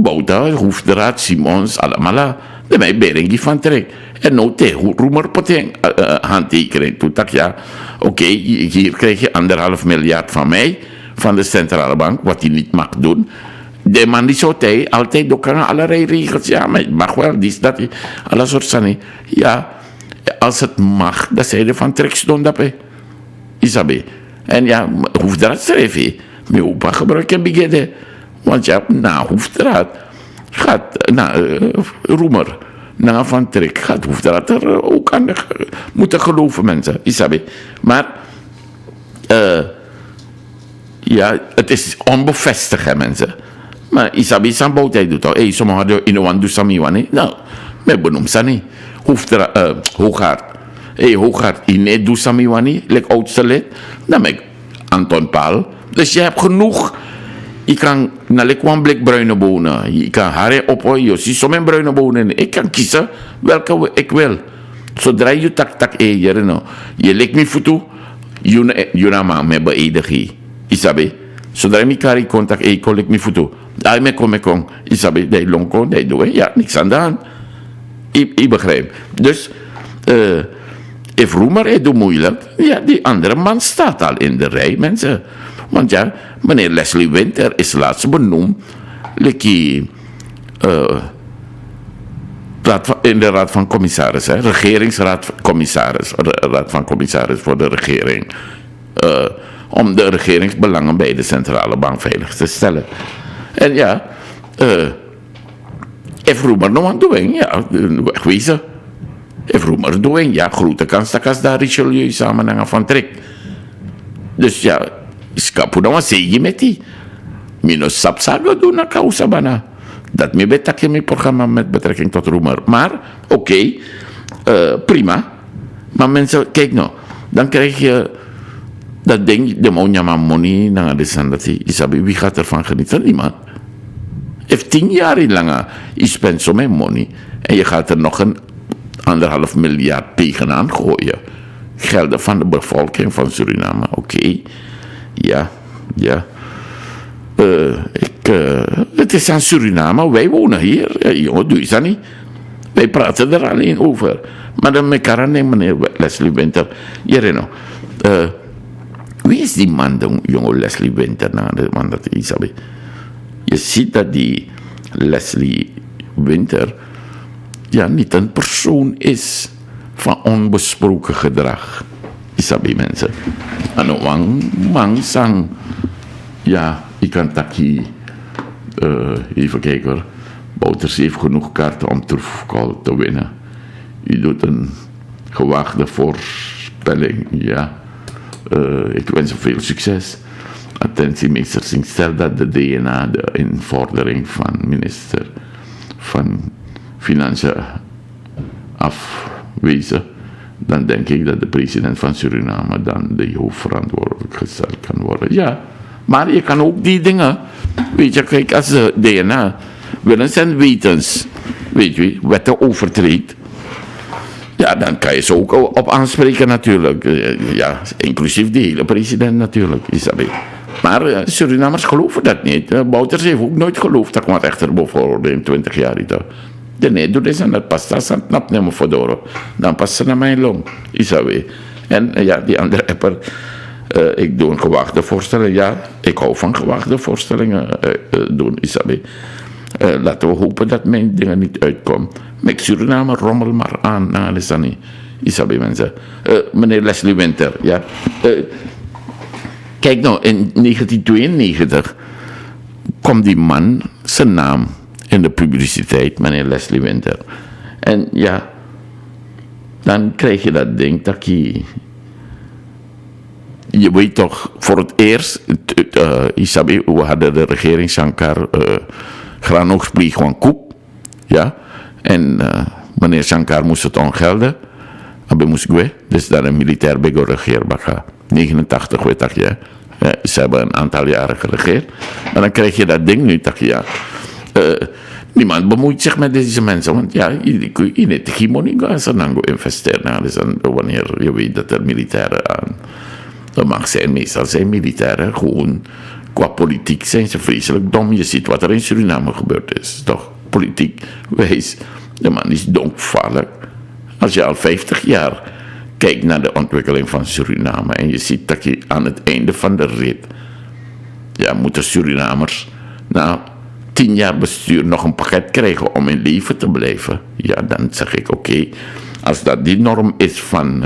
Bouta, Hoefdraad, Simons, allemaal, de mij Berengie Van Trek. En nou tegen Roemer poteng handtekening. Toen dacht ja, oké, hier krijg je 1,5 miljard van mij, van de centrale bank, wat hij niet mag doen. De man die zo altijd door allerlei regels. Ja, maar het mag wel, die is dat. Alle soort van. Ja, als het mag, dan zei de Van Trek stond dat. Isabe. En ja, Hoefdraad schreef. Mijn opa gebruikt begeden. Want ja, na Hoefdraad gaat Roemer, na Van Trek gaat Hoefdraad er ook aan moeten geloven, mensen. Isabe. Maar ja, het is onbevestigd, hè, mensen. Maar Isabi Sambout, hij doet al. Sommigen hadden in de wand doen Samiwani. Nou, met benoem Sani. Hoogaard. Hoogaard, in het doen Samiwani, lek oudste lid. Dan ben ik Anton Paal. Dus je hebt genoeg. Je kan naar een blik bruine bonen. Je kan haren op, je ziet zo'n bruine bonen. Ik kan kiezen welke ik wil. Zodra je tak, je lekt me voor toe, je naam met beëdiging. Isabi. Zodra je kari contact, ik lek me voor toe. Hij me kom, Isabi, die lonko, die doen, ja, niks aan de hand. Ik begrijp. Dus, if Roemer het doet moeilijk, ja, die andere man staat al in de rij, mensen. Want ja, meneer Leslie Winter is laatst benoemd, in de Raad van Commissarissen, regeringsraad Raad van Commissaris voor de regering. Om de regeringsbelangen bij de centrale bank veilig te stellen. En ja, if Roemer nog aan doen, ja, wegwezen. If Roemer doen, ja, grote kans dat als daar Richelieu samen Van Trek. Dus ja, skapu dan wat zeg je met die? Minus sapsago doen naar causa bana. Dat me betekent mijn programma met betrekking tot Roemer. Maar, oké, prima. Maar mensen, kijk nou, dan krijg je dat ding, de monjama money, naar de sandatie. Isabi, wie gaat ervan genieten? Niemand. Heeft 10 jaar in lange, je spent zo mijn money. En je gaat er nog een 1,5 miljard tegenaan gooien. Gelden van de bevolking van Suriname. Oké. Ja. Het is aan Suriname. Wij wonen hier. Jongen, doe je dat niet. Wij praten er alleen over. Maar dan met elkaar nemen, meneer Leslie Winter. Jereno. Wie is die man, jongen Leslie Winter? Man dat Isabi. Je ziet dat die Leslie Winter ja, niet een persoon is van onbesproken gedrag. Isabi, mensen. Ano wang sang. Ja, ik kan takkie. Even kijken hoor. Bouters heeft genoeg kaarten om terugval te winnen. U doet een gewaagde voorspelling, ja. Ik wens hem veel succes. Attentie, meester Singh. Stel dat de DNA de invordering van minister van Financiën afwezen, dan denk ik dat de president van Suriname dan de hoofdverantwoordelijk gesteld kan worden. Ja, maar je kan ook die dingen, weet je, kijk, als de DNA willens en wetens, weet je, wetten overtreedt, ja, dan kan je ze ook op aanspreken natuurlijk. Ja, inclusief de hele president natuurlijk, Isabel. Maar Surinamers geloven dat niet. Bouters heeft ook nooit geloofd dat ik een rechter bevoordeelde in 20 jaar. Nee, doe dit en dat past. Dat is een knap nemen voor door. Dan past ze naar mijn long. Isawe. En ja, die andere rapper. Ik doe een gewaagde voorstelling. Ja, ik hou van gewaagde voorstellingen doen, Isabe. Laten we hopen dat mijn dingen niet uitkomen. Met Suriname rommel maar aan. Nou, dat is dat niet. Isabe, mensen. Meneer Leslie Winter, ja. Kijk nou, in 1992 kwam die man, zijn naam, in de publiciteit, meneer Leslie Winter. En ja, dan krijg je dat ding dat je weet toch, voor het eerst, Isabi, we hadden de regering Shankar, graanoogstpleeg gewoon koep, ja, en meneer Shankar moest het ongelden, maar moest ik weer, dus daar een militair bego regeerbaka, 89 weet ik, ja. Ze hebben een aantal jaren geregeerd, maar dan krijg je dat ding nu, dat ja. Niemand bemoeit zich met deze mensen, want ja, je niet hegemonie gaan dan investeren. Dus wanneer je weet dat er militairen aan de macht zijn, meestal zijn militairen gewoon qua politiek zijn ze vreselijk dom. Je ziet wat er in Suriname gebeurd is, toch? Politiek wijs, de man is donkgevaarlijk. Als je al 50 jaar kijkt naar de ontwikkeling van Suriname en je ziet dat je aan het einde van de rit, ja, moeten Surinamers na 10 jaar bestuur nog een pakket krijgen om in leven te blijven. Ja, dan zeg ik oké, als dat die norm is van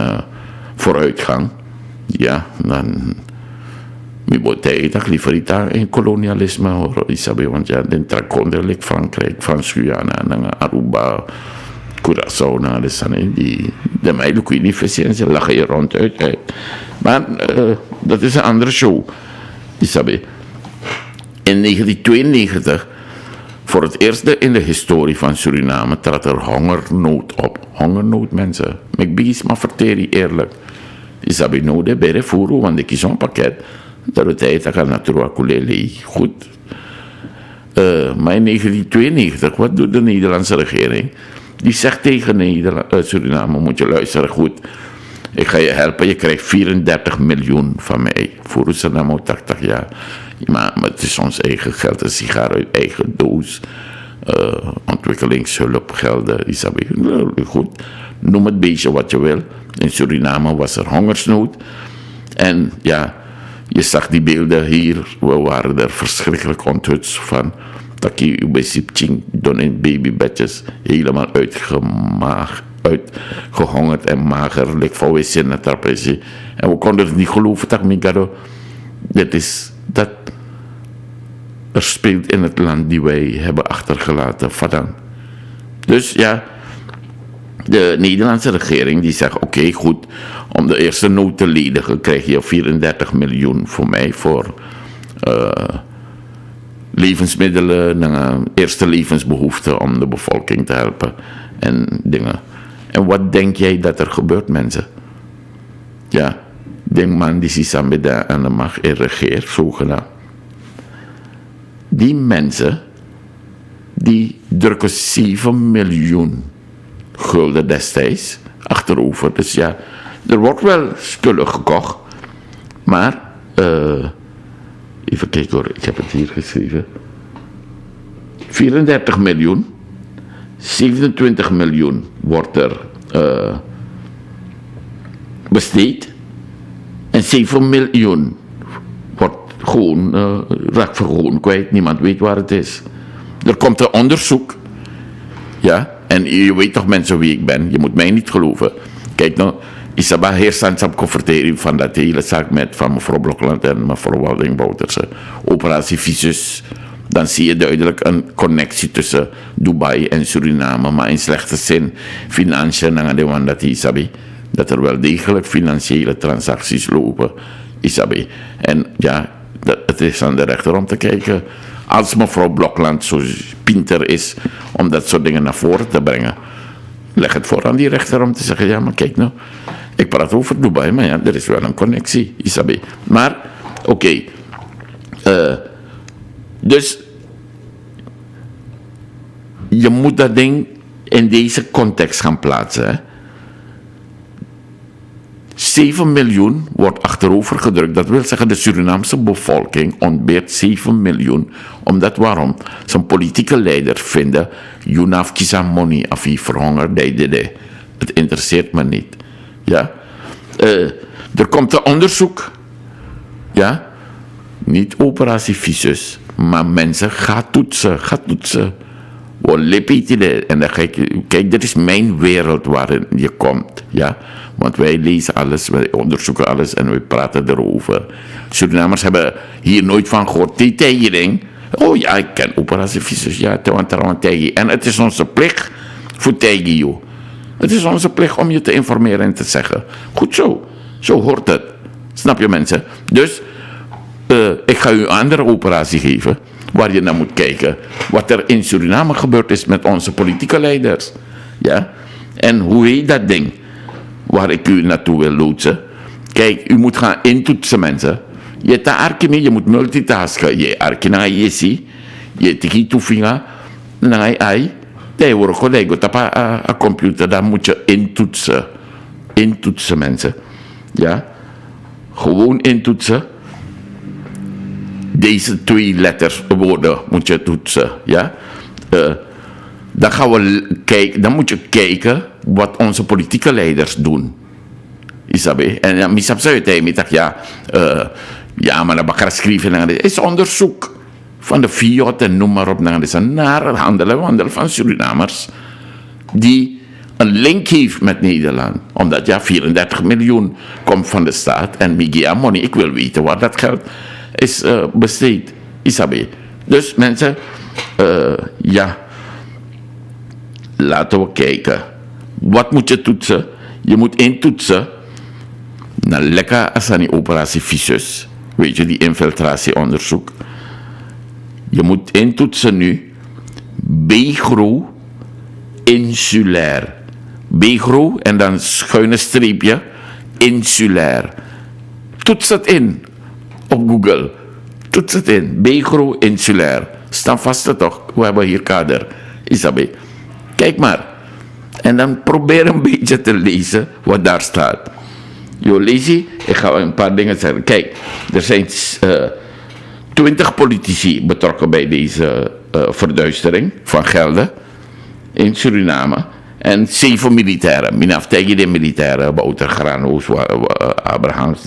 vooruitgang, ja, dan moet ik liever niet in kolonialisme hoor, Isabe, want ja, dan trek Frankrijk, Frans-Guyana, Aruba, Curaçao, nou, dat zijn de meiden kun je niet versieren, ze lachen je ronduit. Maar dat is een andere show, Isabe. In 1992, voor het eerst in de historie van Suriname, trad er hongernood op. Hongernood, mensen. Ik begin maar verteren eerlijk. Isabi nodig bij de voeren, want ik kies zo'n pakket. Dat het tijd dat natuurlijk goed. Maar in 1992, wat doet de Nederlandse regering? Die zegt tegen Suriname, moet je luisteren goed. Ik ga je helpen, je krijgt 34 miljoen van mij. Voor Suriname 80 jaar. Maar het is ons eigen geld, een sigaar uit eigen doos. Ontwikkelingshulpgelden, Isabi. Goed, noem het beetje wat je wil. In Suriname was er hongersnood. En ja, je zag die beelden hier. We waren er verschrikkelijk onthutst van. Dat je bij Sipching doen in babybedjes helemaal uitgehongerd en mager. Lik voor wc in het trapeze. En we konden het niet geloven dat Migado. Dat er speelt in het land die wij hebben achtergelaten. Vadan. Dus ja, de Nederlandse regering die zegt oké, goed, om de eerste nood te ledigen krijg je 34 miljoen voor mij voor levensmiddelen, eerste levensbehoeften om de bevolking te helpen en dingen. En wat denk jij dat er gebeurt, mensen? Ja, de man die zich aan de macht en regeert, zogenaamd. Die mensen, die drukken 7 miljoen gulden destijds achterover. Dus ja, er wordt wel spullen gekocht. Maar, even kijken hoor, ik heb het hier geschreven. 34 miljoen. 27 miljoen wordt er besteed. En 7 miljoen wordt gewoon, raakt gewoon kwijt. Niemand weet waar het is. Er komt een onderzoek. Ja, en je weet toch mensen wie ik ben. Je moet mij niet geloven. Kijk nou, Isaba heerstand op convertering van dat hele zaak met van mevrouw Blokland en mevrouw Walding Bouterse. Operatie Visus. Dan zie je duidelijk een connectie tussen Dubai en Suriname. Maar in slechte zin, financiën en de dat Isabi. Dat er wel degelijk financiële transacties lopen. Isabi. En ja, het is aan de rechter om te kijken. Als mevrouw Blokland zo pinter is om dat soort dingen naar voren te brengen. Leg het voor aan die rechter om te zeggen, ja maar kijk nou. Ik praat over Dubai, maar ja, er is wel een connectie, Isabi. Maar, oké. Dus, je moet dat ding in deze context gaan plaatsen. Hè? 7 miljoen wordt achterover gedrukt. Dat wil zeggen, de Surinaamse bevolking ontbeert 7 miljoen. Omdat waarom? Zijn politieke leiders vinden, Junaf Kisamoni, afi verhonger, het interesseert me niet. Ja? Er komt een onderzoek. Ja? Niet operatie Visus, maar mensen, ga toetsen. En dan kijk, dit is mijn wereld waarin je komt. Ja? Want wij lezen alles, wij onderzoeken alles en wij praten erover. Surinamers hebben hier nooit van gehoord. Die tegen. Oh ja, ik ken operatie Visus. Ja, tegen. En het is onze plicht voor tegen jou. Het is onze plicht om je te informeren en te zeggen. Goed zo. Zo hoort het. Snap je, mensen? Dus ik ga u een andere operatie geven, waar je naar moet kijken wat er in Suriname gebeurd is met onze politieke leiders. Ja? En hoe heet dat ding waar ik u naartoe wil loodsen? Kijk, u moet gaan intoetsen, mensen. Je moet multitasken. Je arkina yesi, je tiki toefinga, ai. Nee, hoor, gelijk, op een computer, dan moet je intoetsen. Intoetsen, mensen. Ja? Gewoon intoetsen. Deze 2 letters, woorden, moet je toetsen. Ja? Dan moet je kijken wat onze politieke leiders doen. Isabe. En ja, misap zou je tegen ja, maar dat bakar schrijven. Het is onderzoek van de Fiat en noem maar op. Naar het handelen van Surinamers. Die een link heeft met Nederland. Omdat 34 miljoen komt van de staat. En Migia Money, ik wil weten waar dat geld is besteed. Isabe. Dus mensen, laten we kijken. Wat moet je toetsen? Je moet intoetsen naar lekker als aan die operatie Visus. Weet je, die infiltratieonderzoek. Je moet intoetsen nu Begro insulair. Begro en dan schuine streepje insulair. Toets het in op Google. Toets het in. Begro insulair. Staan vast toch? We hebben hier kader. Isabe. Kijk maar. En dan probeer een beetje te lezen wat daar staat. Jo, lees je? Ik ga een paar dingen zeggen. Kijk, er zijn 20 politici betrokken bij deze verduistering van gelden in Suriname. En 7 militairen. Minaf tegen de militairen. Bouter Grano's, Abrahams,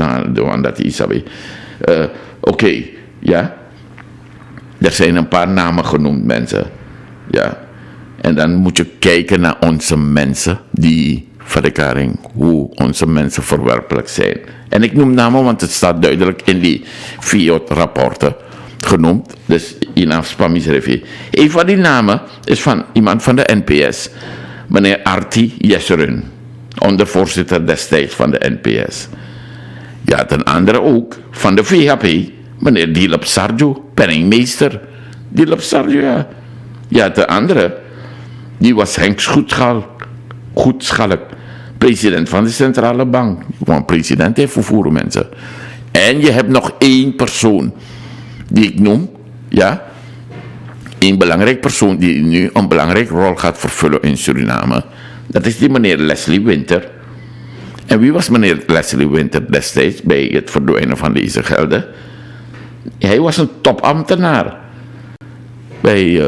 dat Isabe. Oké, ja. Er zijn een paar namen genoemd, mensen. Ja. En dan moet je kijken naar onze mensen, die verklaring, hoe onze mensen verwerpelijk zijn. En ik noem namen, want het staat duidelijk in die Fiat-rapporten genoemd. Dus in afspamisrevie. Een van die namen is van iemand van de NPS, meneer Arti Jesserun, ondervoorzitter destijds van de NPS. Ja, ten andere ook van de VHP, meneer Dilip Sarjo, penningmeester. Dilip Sarjo, ja. Ja, ten andere, die was Henk Goedschalk, president van de Centrale Bank. Want president heeft vervoeren, mensen. En je hebt nog 1 persoon die ik noem, ja. 1 belangrijk persoon die nu een belangrijke rol gaat vervullen in Suriname. Dat is die meneer Leslie Winter. En wie was meneer Leslie Winter destijds bij het verdwijnen van deze gelden? Hij was een topambtenaar bij,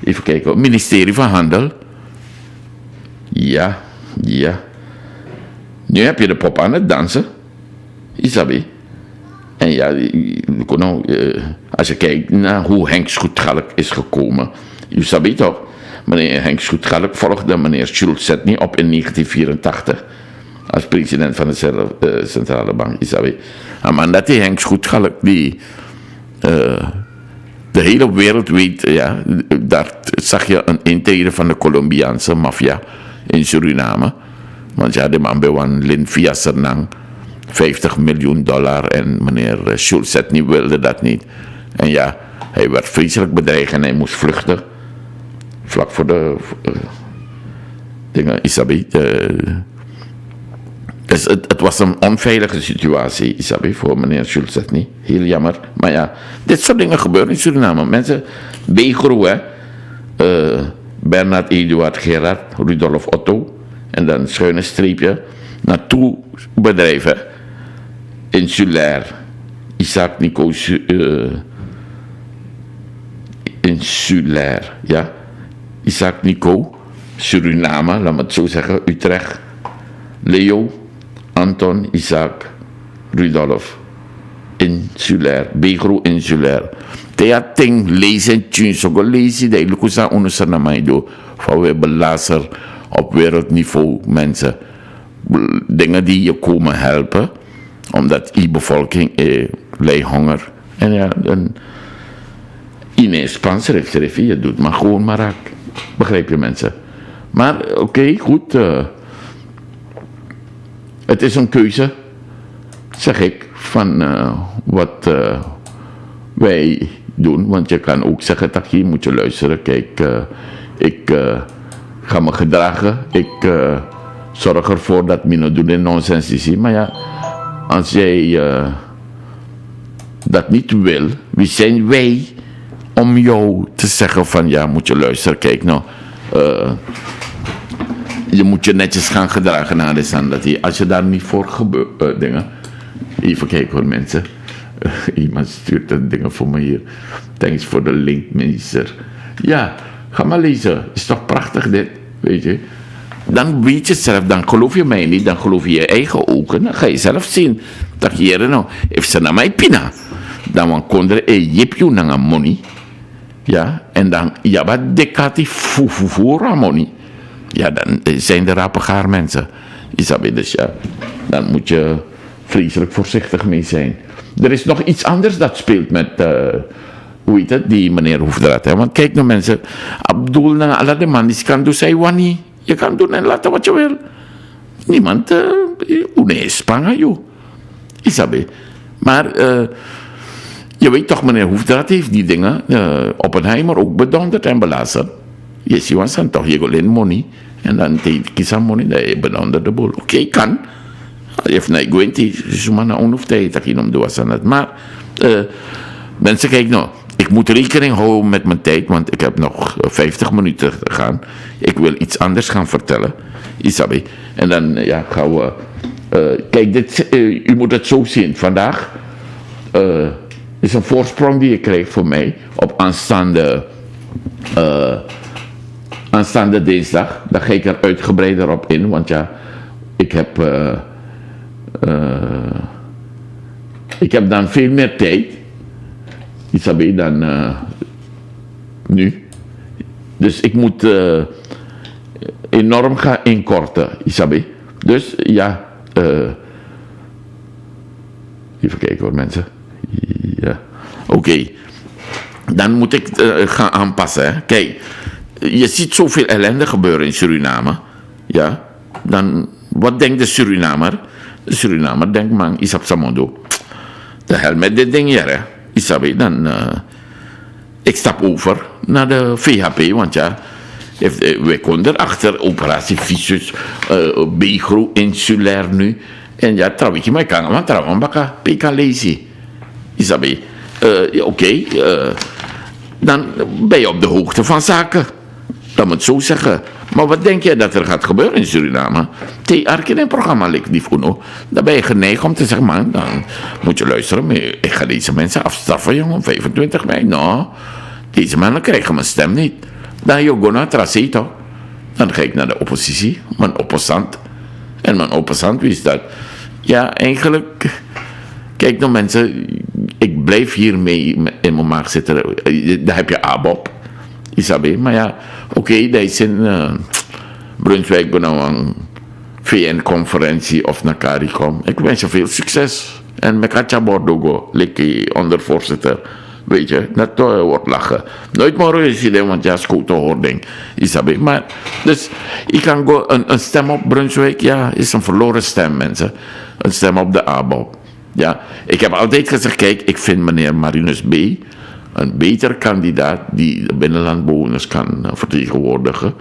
even kijken, het ministerie van Handel. Ja. Nu heb je de pop aan het dansen. Isabi. En ja, als je kijkt naar hoe Henk Schoetgalk is gekomen. Isabi toch? Meneer Henk Schoetgalk volgde meneer Schultz Setny op in 1984. Als president van de Centrale Bank. Isabi. Maar dat die Henk Schoetgalk die de hele wereld weet, ja, daar zag je een intrede van de Colombiaanse maffia in Suriname. Want ja, de man bewan Lin via Sernang $50 miljoen en meneer Schultz Setny wilde dat niet. En ja, hij werd vreselijk bedreigd en hij moest vluchten. Vlak voor de dingen, Isabi. Dus het was een onveilige situatie, Isabi, voor meneer Schultz Setny. Heel jammer. Maar ja, dit soort dingen gebeuren in Suriname. Mensen, Begro, Bernard Eduard Gerard, Rudolf Otto en dan schuine streepje, naartoe bedrijven. Insulair. Isaac Nico Insulair, ja. Isaac Nico, Suriname, laat me het zo zeggen, Utrecht. Leo, Anton, Isaac, Rudolf. Insulair, Begro Insulair. Tea ting lezen, tjun, zo lezen, dat ik ook onderzoek naar mij doe. Van we belazer op wereldniveau mensen. Dingen die je komen helpen. Omdat die bevolking lijdt honger. En ja, dan ineens spanserif, je doet maar gewoon maar raak. Begrijp je mensen? Maar oké, goed. Het is een keuze, zeg ik, van wat wij doen. Want je kan ook zeggen, hier moet je luisteren. Kijk, ik ga me gedragen. Ik zorg ervoor dat me niet doen in nonsens is. Maar ja, als jij dat niet wil, wie zijn wij om jou te zeggen van ja, moet je luisteren. Kijk nou, je moet je netjes gaan gedragen naar de standaard. Als je daar niet voor gebeurt, dingen. Even kijken hoor mensen. Iemand stuurt dat dingen voor me hier. Thanks voor de link, minister. Ja, ga maar lezen. Is toch prachtig dit, weet je. Dan weet je zelf, dan geloof je mij niet, dan geloof je je eigen ogen. Dan ga je zelf zien. Dat hier nou, heeft ze naar mij pina. Dan kon er jipje naar money. Ja, en dan, ja, wat dekati voor money. Ja, dan zijn er rapegaar mensen. Isabel, dus ja, dan moet je vreselijk voorzichtig mee zijn. Er is nog iets anders dat speelt met, hoe heet het, die meneer Hoefdraad. Want kijk nou mensen, Abdul na alle de man, die kan doen zij wani. Je kan doen en laten wat je wil. Niemand, nee, spangen joh. Isabel. Maar, je weet toch, meneer Hoefdraad heeft die dingen, Oppenheimer ook bedonderd en belazerd. Je ziet wat dan toch, je gaat alleen money. En dan kies aan money, dat je bedonderd de boel. Oké, kan. Je heeft niet gewend, dus maar na onhoef tijd, dat je hem doet aan het. Maar, mensen, kijk nou. Ik moet rekening houden met mijn tijd, want ik heb nog 50 minuten te gaan. Ik wil iets anders gaan vertellen, Isabel. En dan ja, gaan we... kijk, u moet het zo zien. Vandaag is een voorsprong die je krijgt voor mij op aanstaande dinsdag. Daar ga ik er uitgebreider op in, want ja, ik heb dan veel meer tijd. Isabel, dan nu. Dus ik moet enorm gaan inkorten, Isabel. Dus ja, even kijken hoor mensen. Ja, oké. Dan moet ik gaan aanpassen. Hè. Kijk, je ziet zoveel ellende gebeuren in Suriname. Ja, dan, wat denkt de Surinamer? De Surinamer denkt, man, Isab Samondo. De hel met dit ding hier, hè. Isabel, dan ik stap over naar de VHP, want ja, wij konden erachter, operatie Visus, Begro Insulair nu. En ja, trouwens, maar ik kan maar trouwens, baka, pika lezen. Isabel, oké, dan ben je op de hoogte van zaken. Dat moet zo zeggen. Maar wat denk jij dat er gaat gebeuren in Suriname? Arken een programma ligt niet voor nou. Dan ben je geneigd om te zeggen, man, dan moet je luisteren. Ik ga deze mensen afstraffen, jongen, 25 mei. Nou, deze mannen krijgen mijn stem niet. Dan je naar Tracito. Dan ga ik naar de oppositie, mijn opposant. En mijn opposant wist dat. Ja, eigenlijk, kijk nou mensen, ik blijf hiermee in mijn maag zitten. Daar heb je ABOP. Isabel, maar ja, oké, dat is in Brunswijk ben nou een VN-conferentie of naar CARICOM. Ik wens je veel succes. En met Katja Bordogo, likkie ondervoorzitter. Weet je, dat wordt lachen. Nooit meer resideren, want ja, schoten hoording. Isabel, maar, dus, ik kan go, een stem op Brunswijk, ja, is een verloren stem, mensen. Een stem op de ABOP. Ja, ik heb altijd gezegd, kijk, ik vind meneer Marinus B. een beter kandidaat die de binnenlandbewoners kan vertegenwoordigen.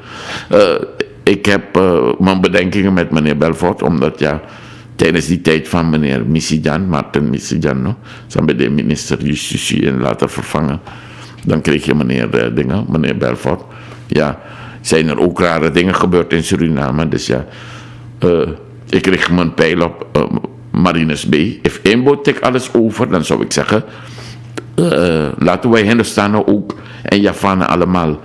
Ik heb mijn bedenkingen met meneer Belfort, omdat ja, tijdens die tijd van meneer Misijan, Martin Misijan, no, zijn bij de minister Justitie en later vervangen. Dan kreeg je meneer Belfort. Ja, zijn er ook rare dingen gebeurd in Suriname. Dus ja, ik richt mijn pijl op Marinus B. If één boot tikt alles over, dan zou ik zeggen, laten wij Hindustanen ook en Javanen allemaal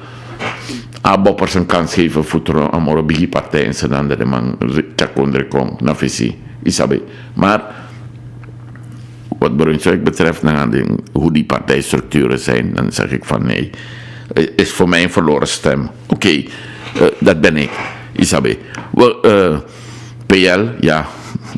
aboppers een kans geven voor een bigi partij en zodat de man chakondre komt naar visie. Isabe. Maar wat Brunswijk betreft, hoe die partijstructuren zijn, dan zeg ik van nee. Is voor mij een verloren stem. Oké, dat ben ik. Isabe. PL, ja.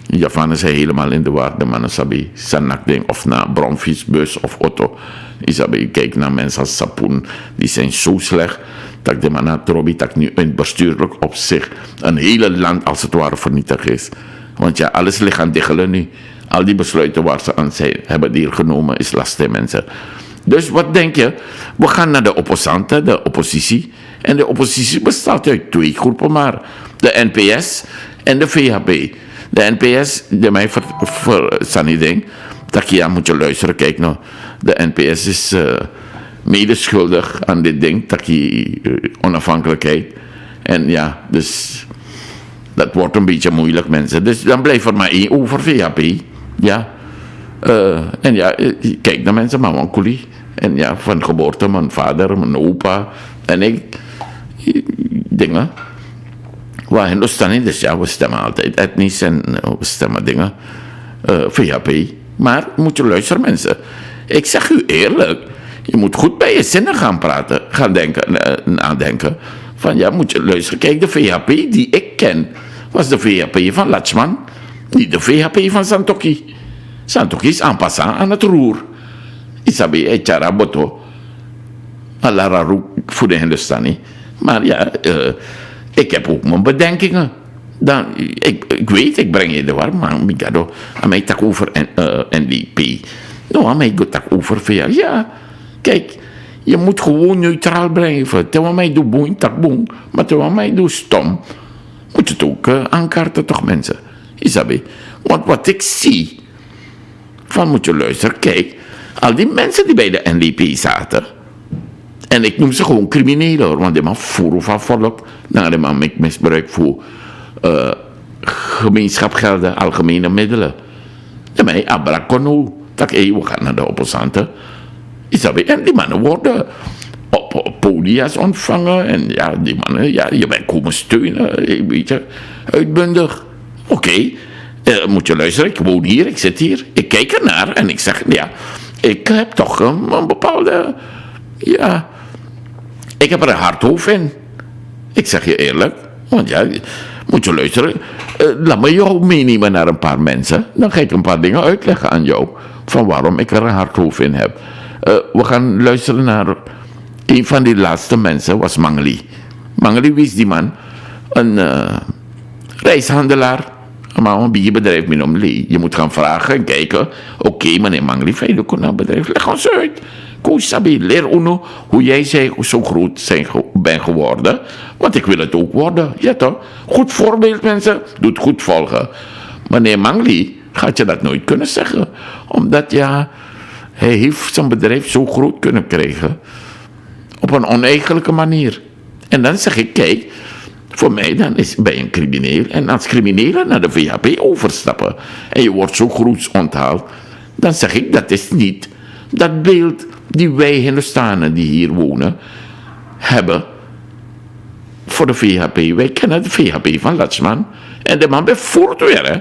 Javanen zijn helemaal in de war. De mannen sabi. Sanakding of naar bromfiets, bus of auto. Isabe, kijk naar mensen als Sapoen. Die zijn zo slecht. Dat de mannen Trobi dat nu in bestuurlijk opzicht een hele land als het ware vernietigd is. Want ja, alles ligt aan diggelen nu. Al die besluiten waar ze aan zijn, hebben die hier genomen, is lastig mensen. Dus wat denk je? We gaan naar de opposanten, de oppositie. En de oppositie bestaat uit 2 groepen maar. De NPS en de VHP. De NPS, de mij ding. Dat ja, moet je luisteren, kijk nou. De NPS is medeschuldig aan dit ding. Dat je onafhankelijkheid. En ja, dus dat wordt een beetje moeilijk, mensen. Dus dan blijft er maar 1 over VHP. Ja. En ja, kijk naar mensen, maar een koelie. En ja, van geboorte, mijn vader, mijn opa en ik. Dingen. Waar Hindustani, dus ja, we stemmen altijd etnisch en we stemmen dingen. VHP. Maar moet je luisteren, mensen. Ik zeg u eerlijk. Je moet goed bij je zinnen gaan praten, gaan nadenken. Van ja, moet je luisteren. Kijk, de VHP die ik ken, was de VHP van Latschman. Niet de VHP van Santokhi. Santokhi is aanpassen aan het roer. Isabi Echara Boto. Alararu voor de Hindustani. Maar ja, ik heb ook mijn bedenkingen. Dan, ik weet, ik breng je de war, maar Migado, aan mij tak over NDP. Nou, aan mij tak over via. Ja, kijk, je moet gewoon neutraal blijven. Terwijl mij doe boem, tak boem. Maar terwijl mij doe stom, moet je het ook aankaarten, toch mensen? Isabi. Want wat ik zie, van moet je luisteren, kijk, al die mensen die bij de NDP zaten, en ik noem ze gewoon criminelen hoor, want die man voeren van volk, dan die man met misbruik voor gemeenschapgelden, algemene middelen. En mij abrakono, dat we gaan naar de opposanten. En die mannen worden op podia's ontvangen en ja, die mannen, ja, je bent komen steunen, weet je, uitbundig. Oké. Moet je luisteren, ik woon hier, ik zit hier, ik kijk ernaar en ik zeg, ja, ik heb toch een bepaalde, ja, ik heb er een hard hoofd in. Ik zeg je eerlijk, want ja, moet je luisteren, laat me jou meenemen naar een paar mensen, dan ga ik een paar dingen uitleggen aan jou, van waarom ik er een hard hoofd in heb. We gaan luisteren naar, een van die laatste mensen was Mangli. Mangli, wie is die man? Een reishandelaar. Maar een bedrijf met hem. Je moet gaan vragen en kijken. Oké, meneer Mangli, je kon een bedrijf. Leg ons uit. Koos Sabi, leer Uno hoe jij zo groot bent geworden. Want ik wil het ook worden. Ja toch? Goed voorbeeld mensen. Doe het goed volgen. Meneer Mangli gaat je dat nooit kunnen zeggen. Omdat ja, hij heeft zijn bedrijf zo groot kunnen krijgen. Op een oneigenlijke manier. En dan zeg ik, kijk, voor mij dan ben je een crimineel. En als criminelen naar de VHP overstappen. En je wordt zo groot onthaald. Dan zeg ik, dat is niet dat beeld die wij Hindustanen die hier wonen hebben voor de VHP. Wij kennen de VHP van Latschman. En de man bevoert weer, hè.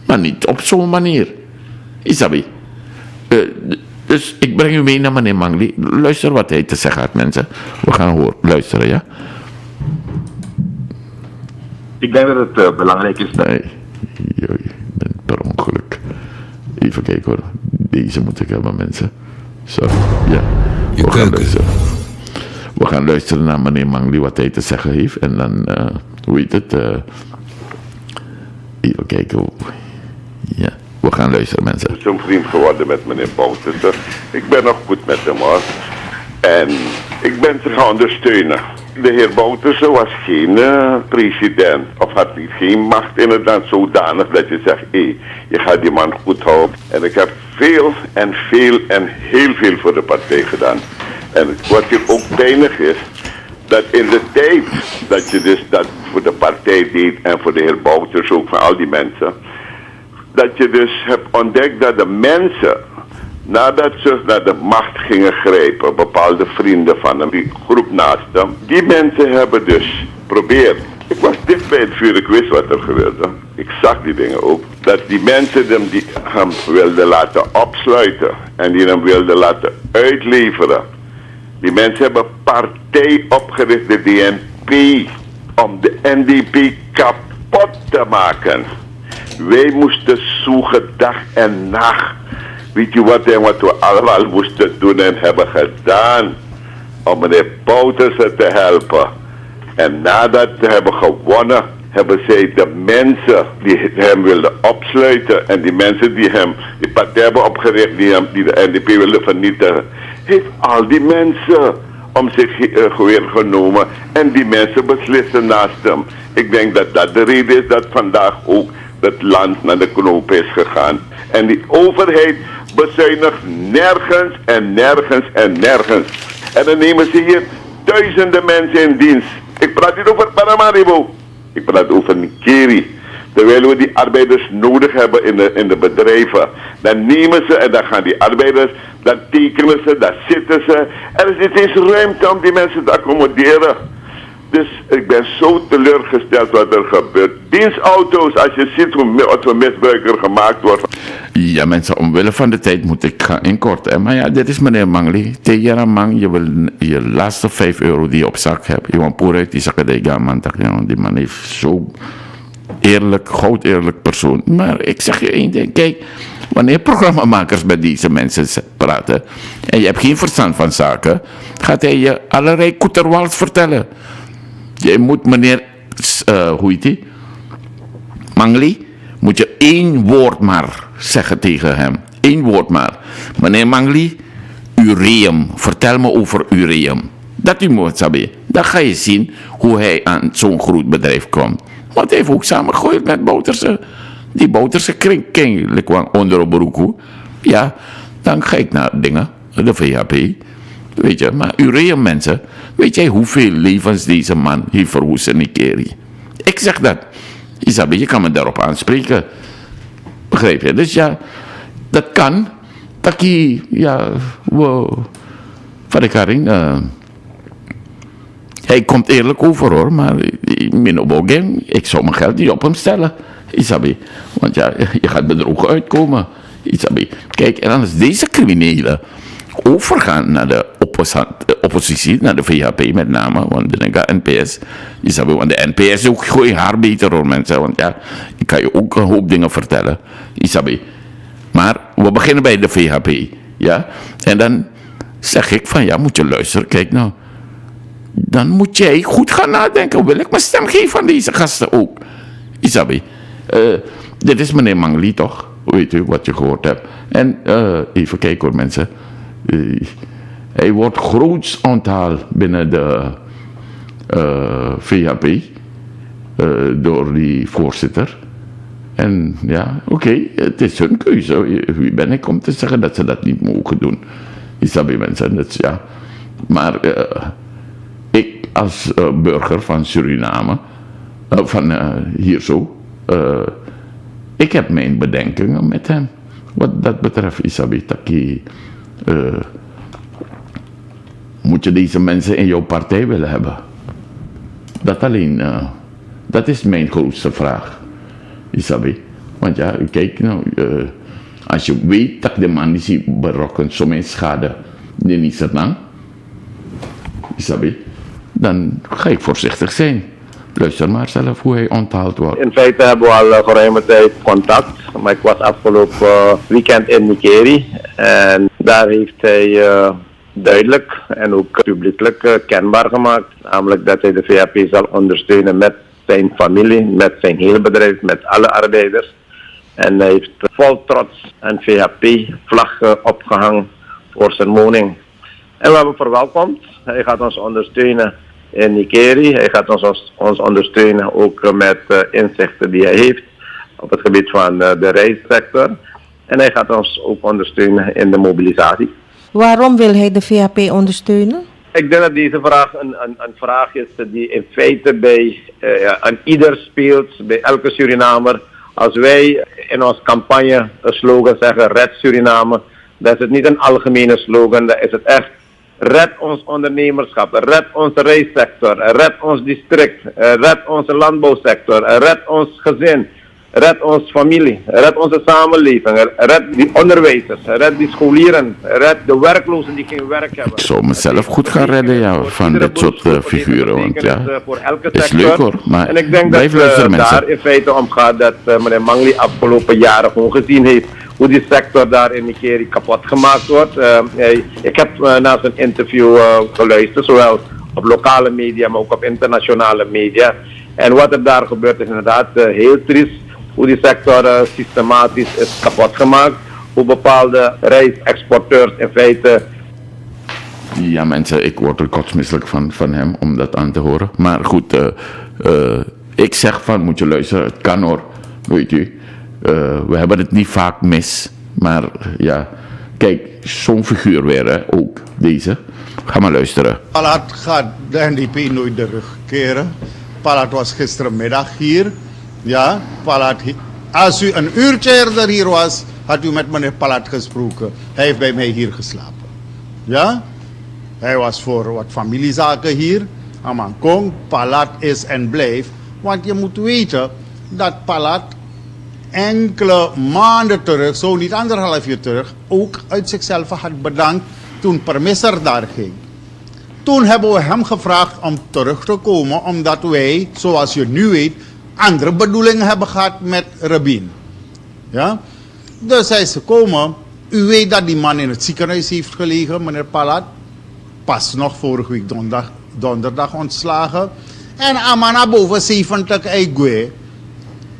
Maar niet op zo'n manier. Isabi. Dus ik breng u mee naar meneer Mangli. Luister wat hij te zeggen had, mensen. We gaan luisteren, ja. Ik denk dat het belangrijk is. Nee, ik ben per ongeluk. Even kijken hoor. Deze moet ik hebben, mensen. Zo, ja. We gaan luisteren naar meneer Mangli wat hij te zeggen heeft. En dan, hoe heet het? Even kijken. Ja, we gaan luisteren, mensen. Ik ben vriend geworden met meneer Bouterse. Ik ben nog goed met hem hoor. En ik ben te gaan ondersteunen. De heer Bouterse was geen president. Of had niet geen macht inderdaad zodanig dat je zegt, hé, je gaat die man goed houden. En ik heb veel en heel veel voor de partij gedaan. En wat hier ook pijnlijk is, dat in de tijd dat je dus dat voor de partij deed en voor de heer Bouters ook van al die mensen, dat je dus hebt ontdekt dat de mensen, nadat ze naar de macht gingen grijpen, bepaalde vrienden van hem, die groep naast hem, die mensen hebben dus geprobeerd. Ik was dicht bij het vuur, ik wist wat er gebeurde. Ik zag die dingen ook. Dat die mensen die hem wilden laten opsluiten en die hem wilden laten uitleveren. Die mensen hebben partij opgericht, de DNP, om de NDP kapot te maken. Wij moesten zoeken dag en nacht. Weet je wat we allemaal moesten doen en hebben gedaan om meneer Bouterse te helpen. En nadat ze hebben gewonnen, hebben zij de mensen die hem wilden opsluiten en die mensen die hem, die partij hebben opgericht, die de NDP wilden vernietigen, heeft al die mensen om zich weer genomen en die mensen beslissen naast hem. Ik denk dat dat de reden is dat vandaag ook het land naar de knoop is gegaan. En die overheid bezuinigt nergens en nergens en nergens. En dan nemen ze hier duizenden mensen in dienst. Ik praat niet over Paramaribo. Ik praat over Nikeri. Terwijl we die arbeiders nodig hebben in de bedrijven. Dan nemen ze en dan gaan die arbeiders, dan tekenen ze, dan zitten ze. Er is niet eens ruimte om die mensen te accommoderen. Dus ik ben zo teleurgesteld wat er gebeurt. Dienstauto's, als je ziet hoe misbruik er gemaakt wordt. Ja, mensen, omwille van de tijd moet ik gaan inkorten. Maar ja, dit is meneer Mangli. Tegen man, je wil je laatste €5 die je op zak hebt. Je want poer uit die zakken die gaan, man. Die man heeft zo eerlijk, goud eerlijk persoon. Maar ik zeg je één ding. Kijk, wanneer programmamakers met deze mensen praten en je hebt geen verstand van zaken, gaat hij je allerlei koeterwals vertellen. Je moet meneer, hoe heet die? Mangli, moet je 1 woord maar zeggen tegen hem. 1 woord maar. Meneer Mangli, ureum. Vertel me over ureum. Dat u moet saben. Dan ga je zien hoe hij aan zo'n groot bedrijf komt. Want hij heeft ook samengegooid met Bouterse. Die Bouterse kring onder op Broekoe. Ja, dan ga ik naar dingen. De VHP. Weet je, maar ureum mensen. Weet jij hoeveel levens deze man heeft verwoest in Nikeri? Ik zeg dat. Isabel, je kan me daarop aanspreken. Begrijp je? Dus ja, dat kan. Taki, ja, wow. Van de Karin. Hij komt eerlijk over hoor, maar min op ook, ik zou mijn geld niet op hem stellen. Isabel, want ja, je gaat bedrogen uitkomen. Isabel, kijk, en als deze criminelen overgaan naar de oppositie, naar de VHP met name, want de NPS, Isabel, want de NPS is ook gewoon haar beter hoor mensen, want ja, ik kan je ook een hoop dingen vertellen, Isabel. Maar we beginnen bij de VHP, ja, en dan zeg ik van ja, moet je luisteren, kijk nou, dan moet jij goed gaan nadenken, wil ik mijn stem geven aan deze gasten ook, Isabel. Dit is meneer Mangli toch, weet u wat je gehoord hebt, en even kijken hoor mensen. Hij wordt groots onthaald binnen de VHP door die voorzitter. En ja, oké, het is hun keuze. Wie ben ik om te zeggen dat ze dat niet mogen doen? Isabel mensen, dat is, ja. Maar ik als burger van Suriname, van hier zo, ik heb mijn bedenkingen met hem. Wat dat betreft, Isabel, Taki. Moet je deze mensen in jouw partij willen hebben? Dat alleen, dat is mijn grootste vraag, Isabel. Want ja, kijk nou, als je weet dat de man is berokken, zo'n schade, niet zo lang, Isabel, dan ga ik voorzichtig zijn. Luister maar zelf hoe hij onthaald wordt. In feite hebben we al geruime tijd contact, maar ik was afgelopen weekend in Nikeri en daar heeft hij duidelijk en ook publiekelijk kenbaar gemaakt, namelijk dat hij de VHP zal ondersteunen met zijn familie, met zijn hele bedrijf, met alle arbeiders. En hij heeft vol trots een VHP-vlag opgehangen voor zijn woning. En we hebben verwelkomd. Hij gaat ons ondersteunen in Nikeri. Hij gaat ons ondersteunen ook met inzichten die hij heeft op het gebied van de reissector. En hij gaat ons ook ondersteunen in de mobilisatie. Waarom wil hij de VHP ondersteunen? Ik denk dat deze vraag een vraag is die in feite bij aan ieder speelt, bij elke Surinamer. Als wij in onze campagne een slogan zeggen, red Suriname, dan is het niet een algemene slogan, dan is het echt, red ons ondernemerschap, red onze reissector, red ons district, red onze landbouwsector, red ons gezin, red onze familie, red onze samenleving, red die onderwijzers, red die scholieren, red de werklozen die geen werk hebben. Ik zou mezelf goed gaan redden, ja, van dit soort figuren, want ja, is leuk hoor, maar en ik denk blijf dat luisteren mensen. daar in feite om gaat dat meneer Mangli afgelopen jaren gewoon gezien heeft hoe die sector daar in Nikeri kapot gemaakt wordt. Ik heb naar zijn interview geluisterd, zowel op lokale media, maar ook op internationale media. En wat er daar gebeurt is inderdaad heel triest. Hoe die sector systematisch is kapot gemaakt. Hoe bepaalde reisexporteurs in feite... Ja mensen, ik word er kotsmisselijk van hem om dat aan te horen. Maar goed, ik zeg van moet je luisteren, het kan hoor, weet u. We hebben het niet vaak mis, maar ja, kijk, zo'n figuur weer hè, ook, deze. Ga maar luisteren. Palat gaat de NDP nooit de rug keren. Palat was gisterenmiddag hier. Ja, Palat, als u een uurtje eerder hier was, had u met meneer Palat gesproken. Hij heeft bij mij hier geslapen. Ja, hij was voor wat familiezaken hier. Amankong, Palat is en blijft. Want je moet weten dat Palat enkele maanden terug, zo niet 1,5 uur terug, ook uit zichzelf had bedankt toen Permisser daar ging. Toen hebben we hem gevraagd om terug te komen, omdat wij, zoals je nu weet, andere bedoelingen hebben gehad met Rabin. Ja? Dus hij is gekomen. U weet dat die man in het ziekenhuis heeft gelegen, meneer Palat. Pas nog vorige week donderdag ontslagen. En Amana boven 70 Eigwe.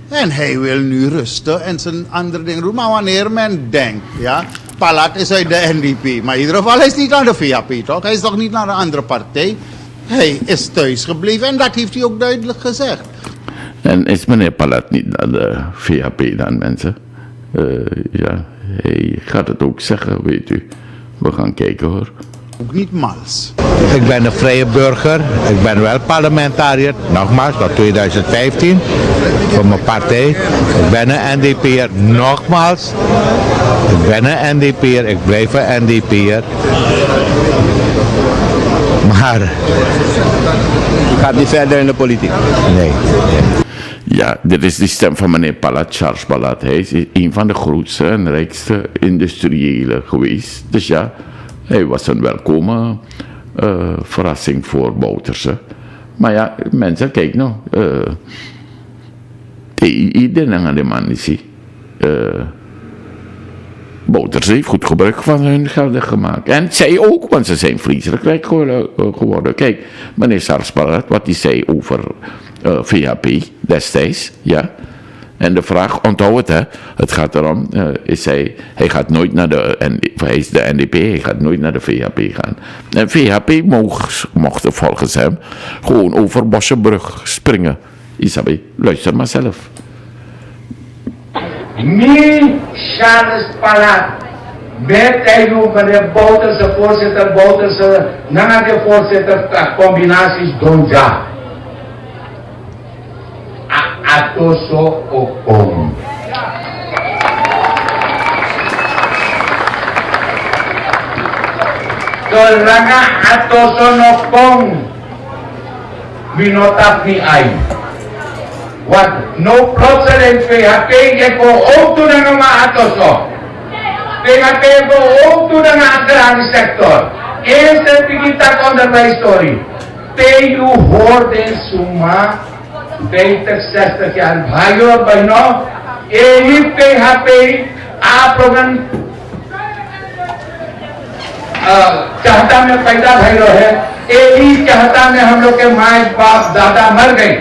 En hij wil nu rusten en zijn andere dingen doen. Maar wanneer men denkt, ja, Palat is uit de NDP. Maar in ieder geval, hij is niet aan de VHP, toch? Hij is toch niet naar een andere partij? Hij is thuis gebleven en dat heeft hij ook duidelijk gezegd. En is meneer Palat niet naar de VHP dan, mensen? Ja, hij gaat het ook zeggen, weet u. We gaan kijken hoor. Ook niet mals. Ik ben een vrije burger. Ik ben wel parlementariër. Nogmaals, tot 2015. Voor mijn partij. Ik ben een NDP'er. Nogmaals. Ik ben een NDP'er. Ik blijf een NDP'er. Maar... U gaat niet verder in de politiek? Nee. Ja, dit is de stem van meneer Palat, Charles Palat. Hij is een van de grootste en rijkste industriëlen geweest. Dus ja, hij was een welkome verrassing voor Bouterse. Maar ja, mensen, kijk nou. Iedereen aan de man is Bouterse heeft goed gebruik van hun gelden gemaakt. En zij ook, want ze zijn vreselijk rijk geworden. Kijk, meneer Charles Palat, wat hij zei over VHP destijds, ja. En de vraag, onthoud het hè, het gaat erom, hij gaat nooit naar hij is de NDP, hij gaat nooit naar de VHP gaan. En VHP mochten volgens hem gewoon over Bossenbrug springen. Isabi, luister maar zelf. Mi Charles Palat, met hij meneer Bouterse, voorzitter Bouterse, na de voorzitter combinaties Donja. Atoso Okong. Tolanga Atoso Okong. Minotap ni ay. Wat no plotseling PHP je ook doen aan mga Atoso. PHP ook doen aan de agrarische sector. Eerst heb ik het onderwijs story. TU hoorde suma 50, 60 jaar भाइयों बहनों यही PHP आप लोगन चाहता में पैदा भाइयों है यही चाहता में हम लोग के माँ बाप दादा मर गए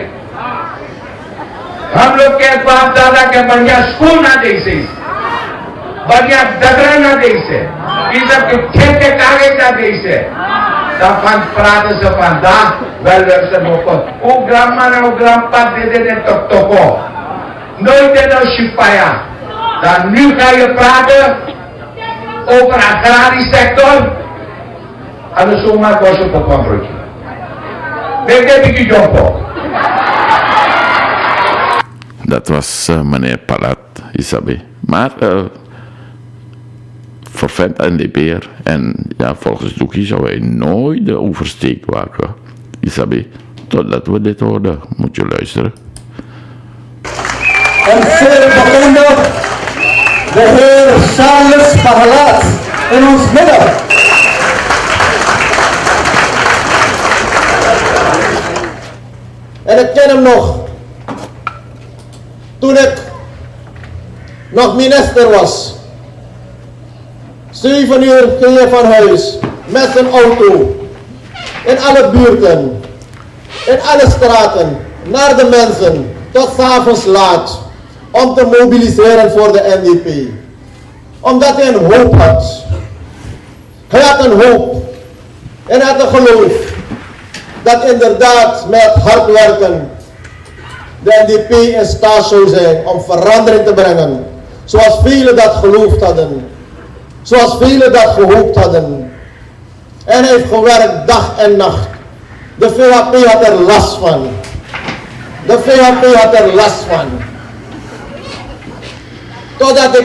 हम लोग के बाप दादा के बढ़िया स्कूल ना दे से बढ़िया दगरा ना दे से ये सब के खेत के कागज ना दे से Dapat perada sepandang, welwer semoko. Ugram mana ugram pat dede toko. Nooit en nou supaya. Dan nu ga je praten over agrarische sector. Ano suma ko sa pagkontrol. Denk ik jompo. Dat was meneer Palat, Isabi. Maar vervent NDP'er. En ja, volgens Doekie zou hij nooit de oversteek waken. Isabi, totdat we dit hoorden, moet je luisteren. En zeer bekende, de heer Charles Palat in ons midden. En ik ken hem nog. Toen ik nog minister was. 7 uur ging hij van huis met zijn auto. In alle buurten, in alle straten, naar de mensen, tot 's avonds laat. Om te mobiliseren voor de NDP. Omdat hij een hoop had. Hij had een hoop. En hij had een geloof. Dat inderdaad met hard werken de NDP in staat zou zijn om verandering te brengen. Zoals velen dat geloofd hadden. Zoals velen dat gehoopt hadden. En hij heeft gewerkt dag en nacht. De VHP had er last van. De VHP had er last van. Totdat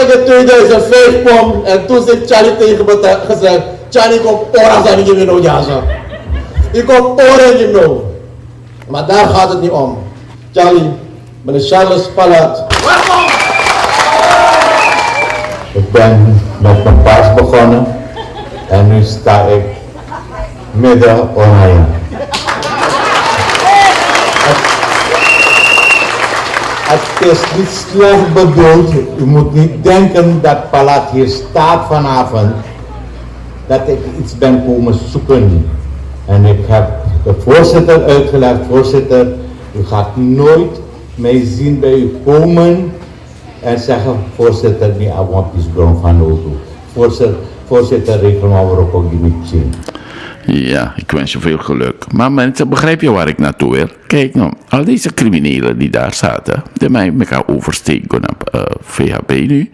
ik in 2005 kwam en toen zei Charlie tegen me gezegd, Charlie, ik kom oras aan je nou jaza. Ik kom oras je nou. Maar daar gaat het niet om. Charlie, meneer Charles Palat. Ik ben met mijn paas begonnen en nu sta ik midden Oranje. Het is niet slecht bedoeld. U moet niet denken dat Palat hier staat vanavond, dat ik iets ben komen zoeken. En ik heb de voorzitter uitgelegd, voorzitter, u gaat nooit mij zien bij u komen en zeggen, voorzitter, nee, I want this bron van auto. Voorzitter, reken maar waarop ik die niet zien. Ja, ik wens je veel geluk. Maar mensen, begrijp je waar ik naartoe wil? Kijk nou, al deze criminelen die daar zaten, die mij gaan oversteken op VHP nu.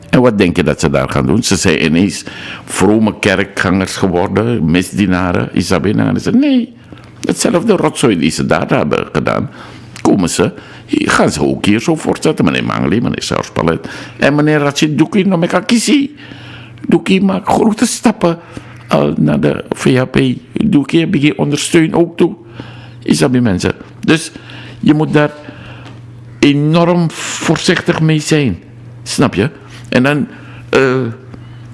En wat denk je dat ze daar gaan doen? Ze zijn ineens vrome kerkgangers geworden, misdienaren, Isabella. En ze nee, hetzelfde rotzooi die ze daar hebben gedaan, komen ze, gaan ze ook hier zo voortzetten. Meneer Mangli, meneer Sarspalet en meneer Rachid Doekie, nog met Kakisi. Doekie maakt grote stappen al naar de VHP. Doekie heb je ondersteun ook toe. Isabella mensen. Dus je moet daar enorm voorzichtig mee zijn. Snap je? En dan,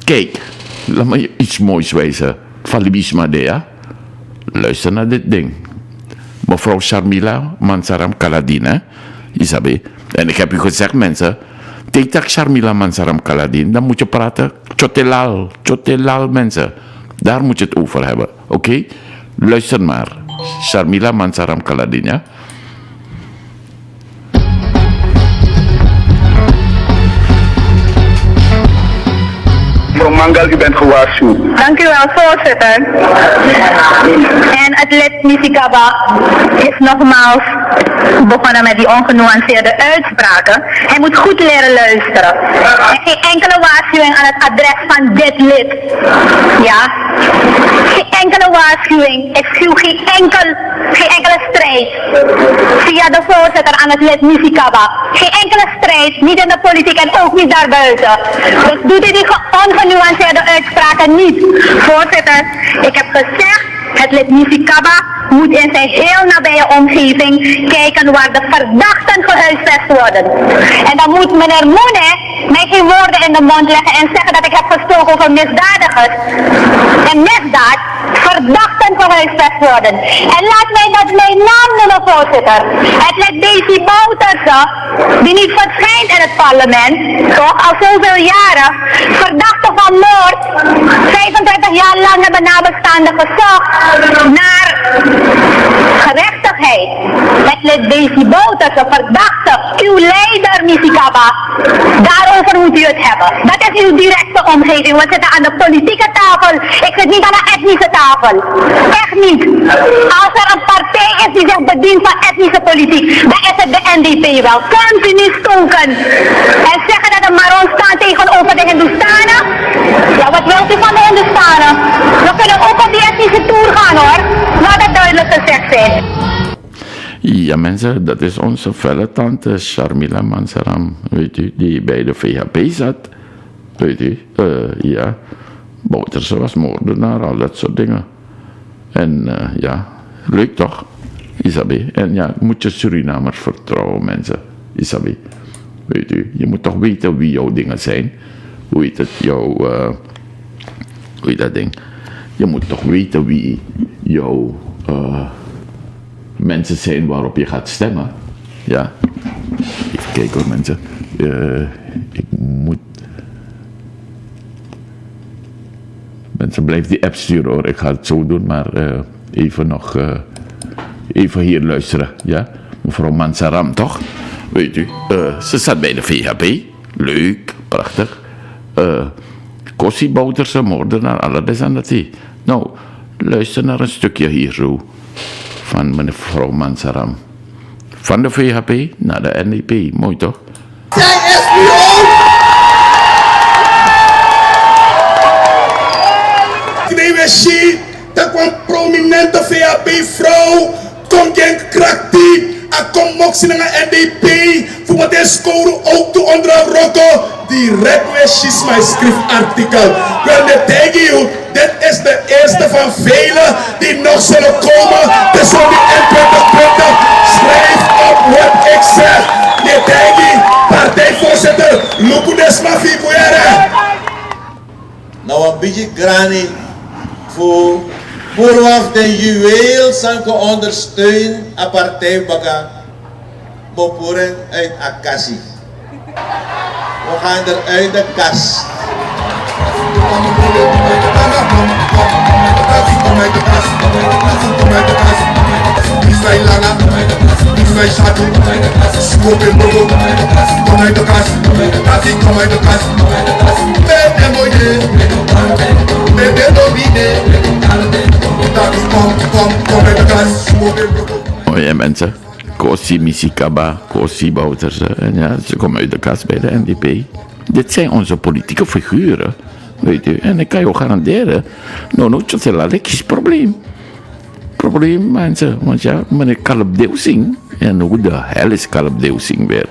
kijk, laat me je iets moois wijzen. Van Libis Madea. Luister naar dit ding. Mevrouw Sharmila Mansaram Kaladin, hè? Isabel. En ik heb u gezegd, mensen, take Sharmila Mansaram Kaladin, dan moet je praten. Chotelal, mensen. Daar moet je het over hebben, oké? Luister maar. Sharmila Mansaram Kaladin, ja? Mevrouw Mangal, u bent gewaarschuwd. Dank u wel, voorzitter. En het lid Misikaba is nogmaals begonnen met die ongenuanceerde uitspraken. Hij moet goed leren luisteren. En geen enkele waarschuwing aan het adres van dit lid. Ja? Geen enkele waarschuwing. Ik schuw geen enkele strijd. Via de voorzitter aan het lid Misikaba. Geen enkele strijd, niet in de politiek en ook niet daarbuiten. Dus doet u die ongenuanceerde uitspraken niet. Voorzitter, ik heb gezegd, het lid Misikaba moet in zijn heel nabije omgeving kijken waar de verdachten gehuisvest worden. En dan moet meneer Moene mij geen woorden in de mond leggen en zeggen dat ik heb gesproken over misdadigers. En misdaad, verdachten gehuisvest worden. En laat mij dat mijn naam noemen, voorzitter. Het lid Daisy Bouterse, die niet verschijnt in het parlement, toch, al zoveel jaren, verdachte van moord, 25 jaar lang hebben nabestaanden gezocht naar gerechtigheid. Het lid Daisy Bouterse, verdachte, uw leider Misikaba, daarover moet u het hebben. Dat is uw directe omgeving. We zitten aan de politieke tafel. Ik zit niet aan de etnische tafel. Echt niet. Als er een partij is die zich bedient van etnische politiek, dan is het de NDP wel. Continu stoken. En zeggen dat de Marons staan tegenover de Hindoestanen. Ja, wat wilt u van de Hindustanen? We kunnen ook op die etnische tour gaan hoor. Laat het duidelijk gezegd zijn. Ja mensen, dat is onze felle tante Sharmila Mansaram, weet u, die bij de VHP zat. Weet u, ja, Bouterse was moordenaar, al dat soort dingen. En ja, leuk toch, Isabi? En ja, moet je Surinamers vertrouwen mensen, Isabi. Weet u, je moet toch weten wie jouw dingen zijn. Hoe heet het, jouw, hoe heet dat ding? Je moet toch weten wie jouw mensen zijn waarop je gaat stemmen. Ja. Even kijken hoor mensen. Ik moet... Mensen, blijf die app sturen hoor. Ik ga het zo doen, maar even nog... even hier luisteren, ja. Mevrouw Mansaram, toch? Weet u, ze zat bij de VHP. Leuk, prachtig. Kossie Bouterse, moordenaar, alles aan dat zie. Nou, luister naar een stukje hier zo. Van mevrouw Mansaram. Van de VHP naar de NDP. Mooi toch? Zij SBO! Kreeg je dat kwam prominente VHP-vrouw. Kom geen kraktie. En kom moxie naar de NDP. Voor wat is scoren ook te onder rokken. Direct wees mijn schriftartikel. Wel de tegen you. Dit is de eerste van velen die nog zullen komen. Tussen die N2020. Schrijf op wat ik zeg. De tegen partijvoorzitter Luku Desmafi Boyere. Nou een beetje grani voor vooraf de juweel zijn ondersteun aan partijbaga. Mopuren uit Akasi. We gaan er uit de kast. Oh ja mensen, Kossie Misikaba, Kossie Bouterse, en ja, ze komen uit de kast bij de NDP. Dit zijn onze politieke figuren, weet u, en ik kan je garanderen, het is een probleem mensen, want ja, meneer Kaleb Deusing, en hoe de hel is Kaleb Deusing weer,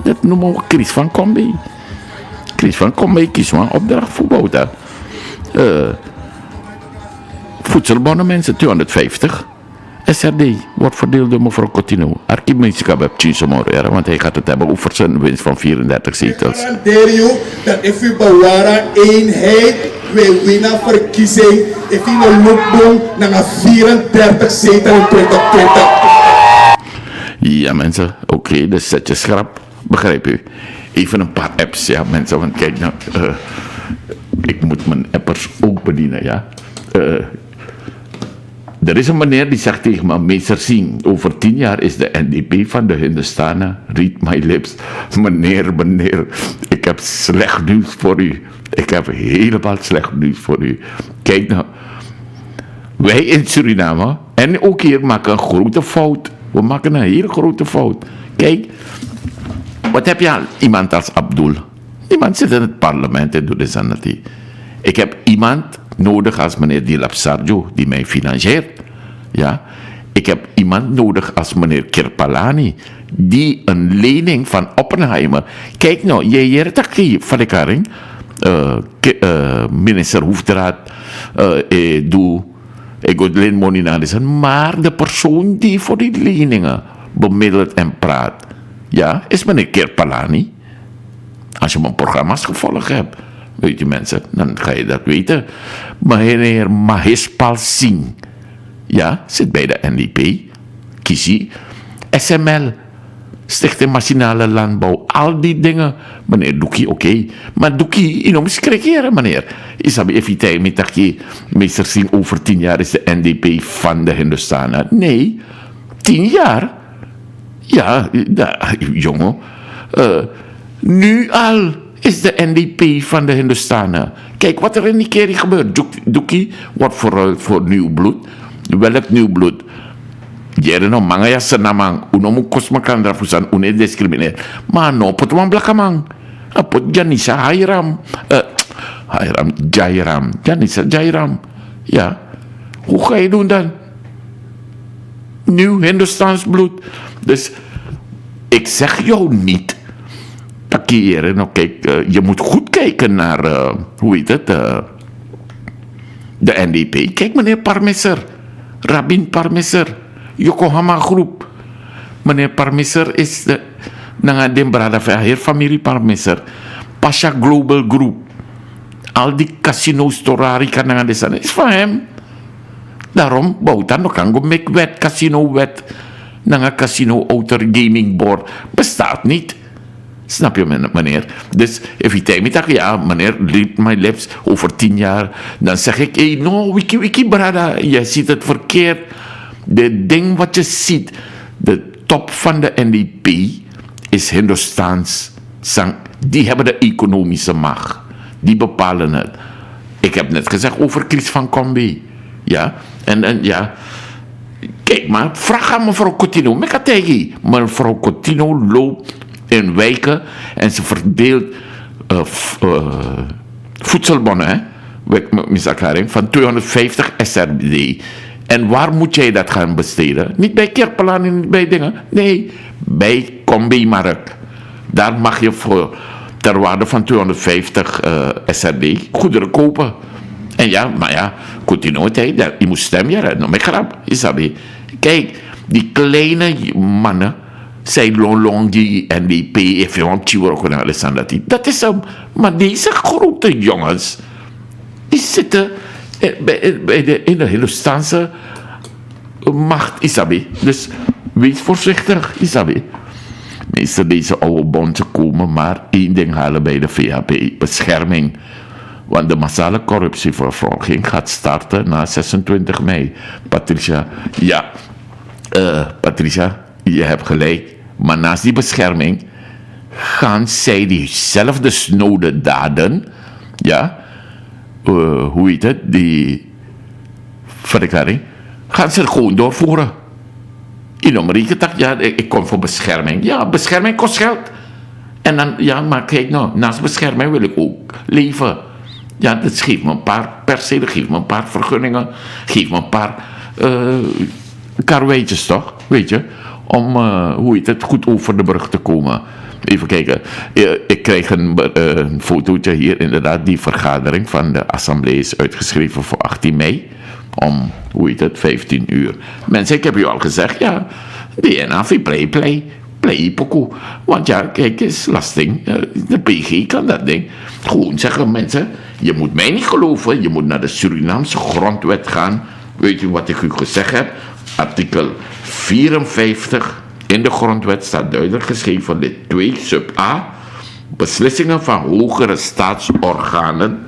dat noemen we Chris van Kombi. Chris van Kombi kies maar opdracht voor Bouta. Voedselbonnen mensen, 250. SRD wordt verdeeld door mevrouw Coutinho. Archieminister heb Chinsamoro, want hij gaat het hebben over zijn winst van 34 zetels. Ik garandeer je dat if u bewaren eenheid, wij winnen verkiezing. If u een loopboom naar 34 zetels in 2020. Ja mensen, oké, dus zet je schrap, begrijp u. Even een paar apps, ja mensen, want kijk nou, ik moet mijn appers ook bedienen, ja. Er is een meneer die zegt tegen me, meester Singh, over 10 jaar is de NDP van de Hindustanen. Read my lips. Meneer, ik heb slecht nieuws voor u. Ik heb helemaal slecht nieuws voor u. Kijk nou, wij in Suriname, en ook hier, maken een grote fout. We maken een hele grote fout. Kijk, wat heb je aan iemand als Abdul? Iemand zit in het parlement en doet dit aan dat. Ik heb iemand nodig als meneer Dilap Sarjo, die mij financiert. Ja? Ik heb iemand nodig als meneer Kirpalani, die een lening van Oppenheimer... Kijk nou, je takkie van de karing, minister Hoefdraad, doe, ik wil alleen money maar de persoon die voor die leningen bemiddelt en praat, ja, is meneer Kirpalani. Als je mijn programma's gevolgd hebt, weet je mensen, dan ga je dat weten. Meneer Maheshpal Singh, ja, zit bij de NDP. Kiesie, SML, Stichting Machinale Landbouw, al die dingen. Meneer Doekie, oké. Maar Doekie, je moet schrikken, meneer. Isabi evitei met dat je, meester Singh, over 10 jaar is de NDP van de Hindustanen. Nee, 10 jaar? Ja, jongen. Nu al is de NDP van de Hindustanen. Kijk wat er in die keer gebeurt. Doekie wordt vooruit voor nieuw bloed. Welk nieuw bloed? Jere no manga ya senamang. Uno mu kosmakan drafusan une discrimineer. Maar no pot man blakamang. Pot janisa hairam. Jairam. Janissa Jairam. Ja. Hoe ga je doen dan? Nieuw Hindoestaans bloed. Dus ik zeg jou niet. Takeren, nou kijk, je moet goed kijken naar, hoe heet het, de NDP. Kijk meneer Parmisser. Rabin Parmisser. Yokohama Groep. Meneer Parmisser is de Brada Verheer familie Parmisser. Pasha Global Group. Al die casino's Torari kan is van hem. Daarom bouwt dan nog een make wet, casino wet. Een casino outer gaming board. Bestaat niet. Snap je, meneer? Dus, if you tell me dat, ja, meneer, read my lips, over 10 jaar, dan zeg ik, hey, no, wiki, brada, je ziet het verkeerd. De ding wat je ziet, de top van de NDP is Hindoestaans. Die hebben de economische macht. Die bepalen het. Ik heb net gezegd over Chris van Combe. Ja, en ja. Kijk maar, vraag aan mevrouw Coutinho. Mekategi. Mevrouw Coutinho loopt in wijken en ze verdeelt voedselbonnen, hè? Van 250 SRD. En waar moet jij dat gaan besteden? Niet bij Kerpelaan en niet bij dingen. Nee, bij Combi-markt. Daar mag je voor ter waarde van 250 SRD goederen kopen. En ja, maar ja, Coutinho, je moet stemmen, nog meer grap. Kijk, die kleine mannen, zij long die NDP, if you want to dat is hem. Maar deze grote jongens, die zitten in de Hindoestaanse macht, Isabi. Dus wees voorzichtig, Isabi. Meestal deze oude bonden komen maar één ding halen bij de VHP, bescherming. Want de massale corruptievervolging gaat starten na 26 mei. Patricia, ja, Patricia, je hebt gelijk. Maar naast die bescherming gaan zij diezelfde snode daden, ja, hoe heet het, die verklaring, gaan ze gewoon doorvoeren. In Amerika dacht, ja, ik kom voor bescherming. Ja, bescherming kost geld. En dan, ja, maar kijk nou, naast bescherming wil ik ook leven. Ja, dat geeft me een paar percelen, geeft me een paar vergunningen, geeft me een paar karweitjes toch, weet je, om, hoe heet het, goed over de brug te komen. Even kijken, ik krijg een fotootje hier, inderdaad, die vergadering van de assemblee is uitgeschreven voor 18 mei, om, hoe heet het, 15 uur. Mensen, ik heb u al gezegd, ja, DNAV play pokoe. Want ja, kijk, is lasting. De PG kan dat ding. Gewoon zeggen mensen, je moet mij niet geloven, je moet naar de Surinaamse grondwet gaan. Weet je wat ik u gezegd heb? Artikel 54 in de grondwet staat duidelijk geschreven, lid 2 sub A. Beslissingen van hogere staatsorganen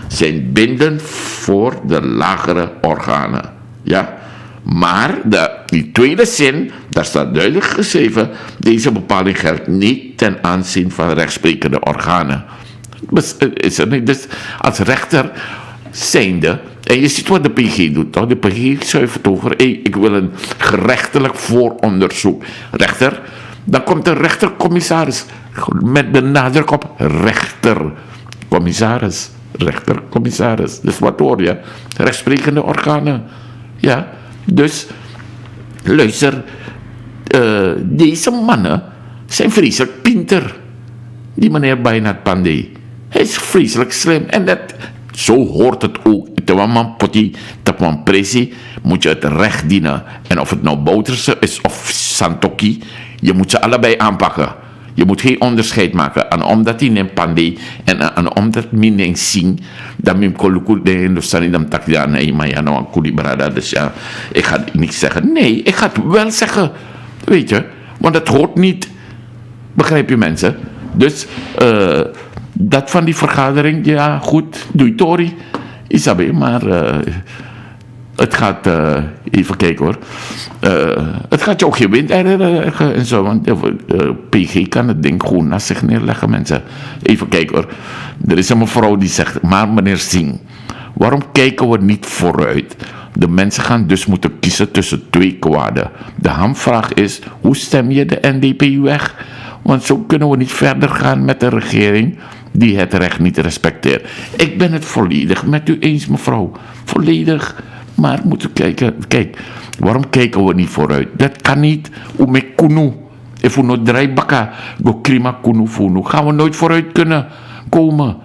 zijn bindend voor de lagere organen. Ja? Maar die tweede zin, daar staat duidelijk geschreven, deze bepaling geldt niet ten aanzien van rechtsprekende organen. Is er niet? Dus als rechter zijnde, en je ziet wat de PG doet, toch? De PG schuift over, ik wil een gerechtelijk vooronderzoek. Rechter, dan komt de rechtercommissaris, met de nadruk op rechtercommissaris. Rechtercommissaris, dus wat hoor je? Rechtsprekende organen. Ja, dus luister, deze mannen zijn vreselijk pinter. Die meneer Beinhard Pandey. Hij is vreselijk slim. En dat, zo hoort het ook. Terwijl poti, terwijl pressie, moet je het recht dienen. En of het nou Bouterse is of Santoki, je moet ze allebei aanpakken. Je moet geen onderscheid maken. En omdat hij neemt Pandey en omdat men neemt zien, dan neemt Koluku de Hindustani dan tak ja, nee, maar ja, nou een Kulibrada. Dus ja, ik ga niet zeggen. Nee, ik ga het wel zeggen. Weet je, want het hoort niet. Begrijp je mensen? Dus dat van die vergadering, ja goed, doei Tori, Isabe, maar het gaat, even kijken hoor, het gaat je ook geen wind en zo, want PG kan het ding gewoon naast zich neerleggen, mensen. Even kijken hoor, er is een mevrouw die zegt, maar meneer Singh, waarom kijken we niet vooruit? De mensen gaan dus moeten kiezen tussen twee kwaden. De hamvraag is, hoe stem je de NDP weg? Want zo kunnen we niet verder gaan met de regering die het recht niet respecteert. Ik ben het volledig met u eens, mevrouw. Volledig. Maar we moeten kijken. Kijk, waarom kijken we niet vooruit? Dat kan niet. Ume kunu. If we no draaibakka, go krima kunu funu. Gaan we nooit vooruit kunnen komen.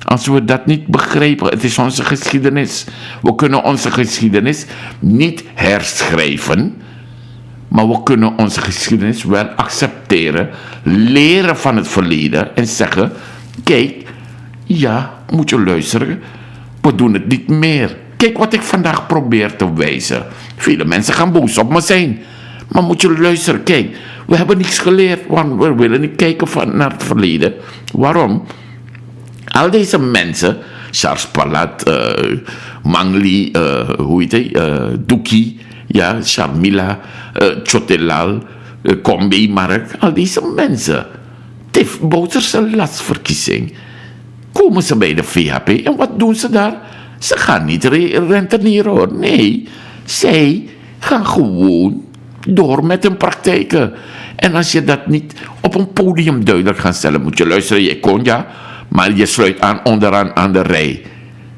Als we dat niet begrijpen. Het is onze geschiedenis. We kunnen onze geschiedenis niet herschrijven. Maar we kunnen onze geschiedenis wel accepteren. Leren van het verleden. En zeggen, kijk, ja, moet je luisteren. We doen het niet meer. Kijk wat ik vandaag probeer te wijzen. Vele mensen gaan boos op me zijn. Maar moet je luisteren, kijk. We hebben niets geleerd, want we willen niet kijken naar het verleden. Waarom? Al deze mensen, Charles Palat, Mangli, hoe heet hij, Duki, ja, Sharmila, Chotelal, Kombi, Mark, al deze mensen. Tif Bouterse laatstverkiezing. Komen ze bij de VHP en wat doen ze daar? Ze gaan niet rentenieren hoor, nee. Zij gaan gewoon door met hun praktijken. En als je dat niet op een podium duidelijk gaat stellen, moet je luisteren, je kon ja, maar je sluit aan onderaan aan de rij.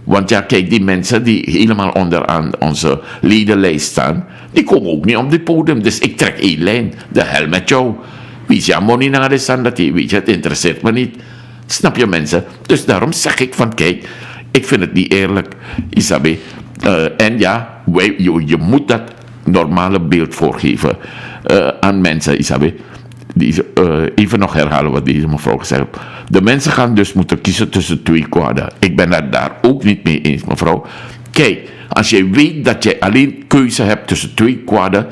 Want ja, kijk, die mensen die helemaal onderaan onze ledenlijst staan, die komen ook niet op dit podium. Dus ik trek één lijn, de hel met jou. Wie is jouw money naar de stand dat weet je, het interesseert me niet. Snap je mensen? Dus daarom zeg ik van, kijk, ik vind het niet eerlijk, Isabe. En ja, je moet dat normale beeld voorgeven aan mensen, Isabe. Even nog herhalen wat deze mevrouw gezegd heeft. De mensen gaan dus moeten kiezen tussen twee kwaden. Ik ben het daar ook niet mee eens, mevrouw. Kijk, als je weet dat je alleen keuze hebt tussen twee kwaden,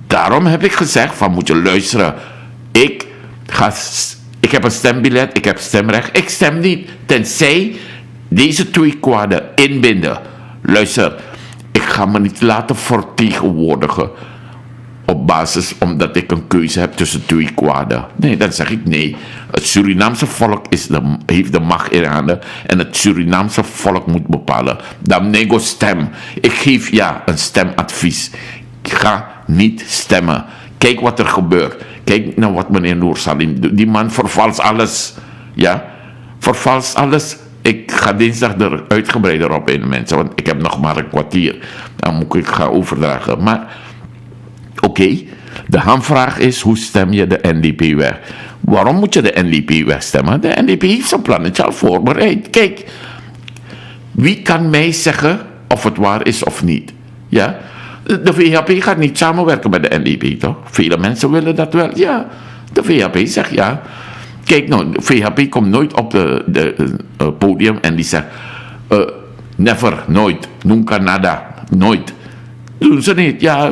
daarom heb ik gezegd van moet je luisteren. Ik heb een stembiljet, ik heb stemrecht. Ik stem niet, tenzij deze twee kwaden inbinden. Luister, ik ga me niet laten vertegenwoordigen op basis omdat ik een keuze heb tussen twee kwaden. Nee, dan zeg ik nee. Het Surinaamse volk heeft de macht in handen en het Surinaamse volk moet bepalen. Dan nego stem. Ik geef ja een stemadvies. Ga niet stemmen. Kijk wat er gebeurt. Kijk naar wat meneer Noor Salim doet. Die man vervalst alles. Ja, vervalst alles. Ik ga dinsdag er uitgebreider op in, mensen, want ik heb nog maar een kwartier. Dan moet ik gaan overdragen. Maar oké, de hamvraag is, hoe stem je de NDP weg? Waarom moet je de NDP wegstemmen? De NDP heeft zijn plannetje al voorbereid. Kijk, wie kan mij zeggen of het waar is of niet? Ja, de VHP gaat niet samenwerken met de NDP, toch? Vele mensen willen dat wel. Ja, de VHP zegt ja. Kijk nou, de VHP komt nooit op de podium en die zegt never, nooit, nunca nada, nooit. Doen ze niet. Ja,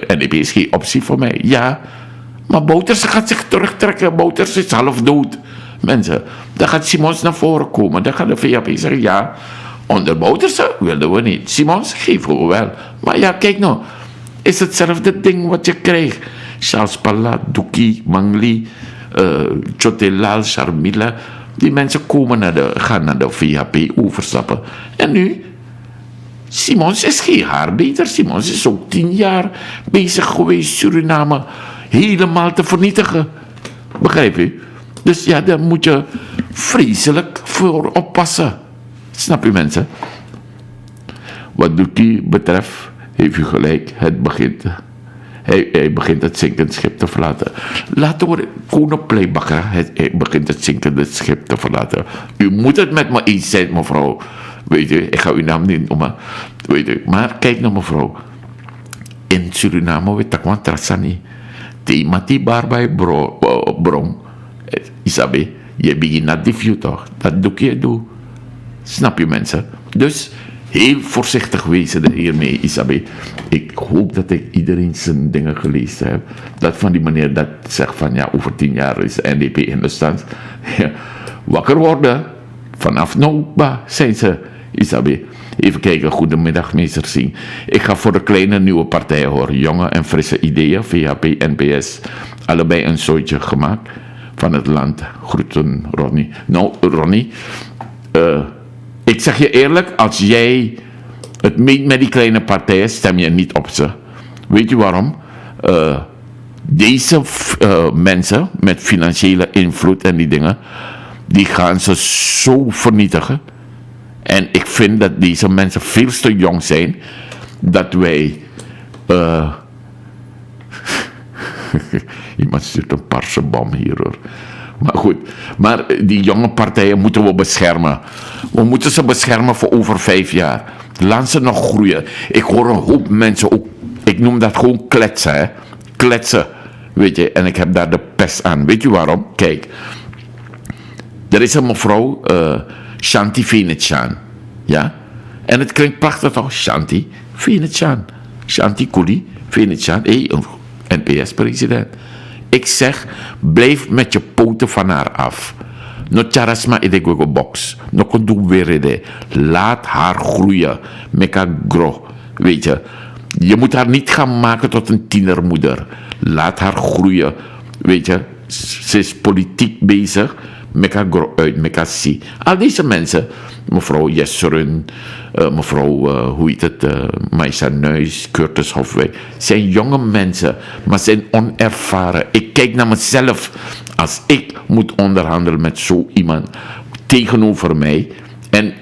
NDP is geen optie voor mij. Ja, maar Bouterse gaat zich terugtrekken. Bouterse is half dood. Mensen, dan gaat Simons naar voren komen. Dan gaat de VHP zeggen, ja, onder Bouterse wilden we niet. Simons geven we wel. Maar ja, kijk nou, is hetzelfde ding wat je krijgt. Charles Palat, Duki, Mangli, Chotelal, Sharmila. Die mensen gaan naar de VHP overstappen. En nu, Simons is geen haar beter. Simons is ook 10 jaar bezig geweest Suriname helemaal te vernietigen. Begrijp je? Dus ja, daar moet je vreselijk voor oppassen. Snap je, mensen? Wat Duki betreft, heeft u gelijk. Het begint. Hij begint het zinkende schip te verlaten. Laten we gewoon playbacken. Hij begint het zinkende schip te verlaten. U moet het met me eens zijn, mevrouw. Weet je, ik ga uw naam niet noemen. Weet je, maar kijk naar mevrouw. In Suriname weet ik wat trasani. Themati baarbij brom. Isabe, je begint naar die view toch? Dat doe je. Snap je, mensen? Dus heel voorzichtig wezen hiermee, Isabe. Ik hoop dat ik iedereen zijn dingen gelezen heb. Dat van die meneer dat zegt van ja, over 10 jaar is de NDP in de stand. Ja, wakker worden. Vanaf nou zijn ze, Isabe. Even kijken, goedemiddag meester Singh. Ik ga voor de kleine nieuwe partijen horen. Jonge en frisse ideeën, VHP, NPS. Allebei een soortje gemaakt van het land. Groeten, Ronnie. Nou, Ronnie. Ik zeg je eerlijk, als jij het meet met die kleine partijen, stem je niet op ze. Weet je waarom? Deze mensen met financiële invloed en die dingen, die gaan ze zo vernietigen. En ik vind dat deze mensen veel te jong zijn, dat wij... Iemand stuurt een parse bom hier hoor. Maar goed, maar die jonge partijen moeten we beschermen. We moeten ze beschermen voor over 5 jaar. Laat ze nog groeien. Ik hoor een hoop mensen ook, ik noem dat gewoon kletsen, hè. Kletsen, weet je, en ik heb daar de pest aan. Weet je waarom? Kijk, er is een mevrouw, Shanti Venetiaan, ja. En het klinkt prachtig toch, Shanti Venetiaan. Shanti Kuli Venetiaan, een NPS-president. Ik zeg, blijf met je poten van haar af. No charasma idego box. No kondu werede. Laat haar groeien. Meka grow. Weet je. Je moet haar niet gaan maken tot een tienermoeder. Laat haar groeien. Weet je. Ze is politiek bezig. Meka grow uit. Meka zie. Al deze mensen. Mevrouw Jesserun. Mevrouw, hoe heet het? Maïsa Nuis. Curtis Hofwijk. Zijn jonge mensen. Maar zijn onervaren. Ik kijk naar mezelf. Als ik moet onderhandelen met zo iemand tegenover mij. En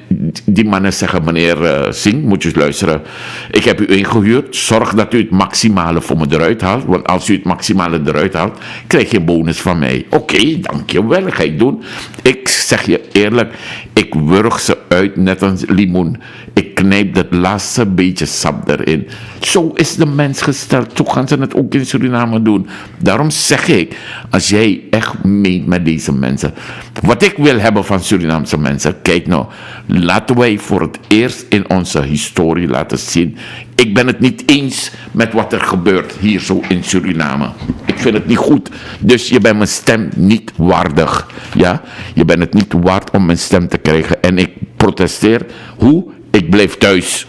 die mannen zeggen, meneer Singh, moet je eens luisteren. Ik heb u ingehuurd. Zorg dat u het maximale voor me eruit haalt. Want als u het maximale eruit haalt, krijg je een bonus van mij. Oké, dankjewel, dat ga ik doen. Ik zeg je eerlijk, ik wurg ze uit net als limoen. Ik knijp dat laatste beetje sap erin. Zo is de mens gesteld. Zo gaan ze het ook in Suriname doen. Daarom zeg ik, als jij echt meent met deze mensen. Wat ik wil hebben van Surinaamse mensen, kijk nou. Laten wij voor het eerst in onze historie laten zien. Ik ben het niet eens met wat er gebeurt hier zo in Suriname. Ik vind het niet goed. Dus je bent mijn stem niet waardig. Ja? Je bent het niet waard om mijn stem te krijgen. En ik protesteer. Hoe? Ik blijf thuis.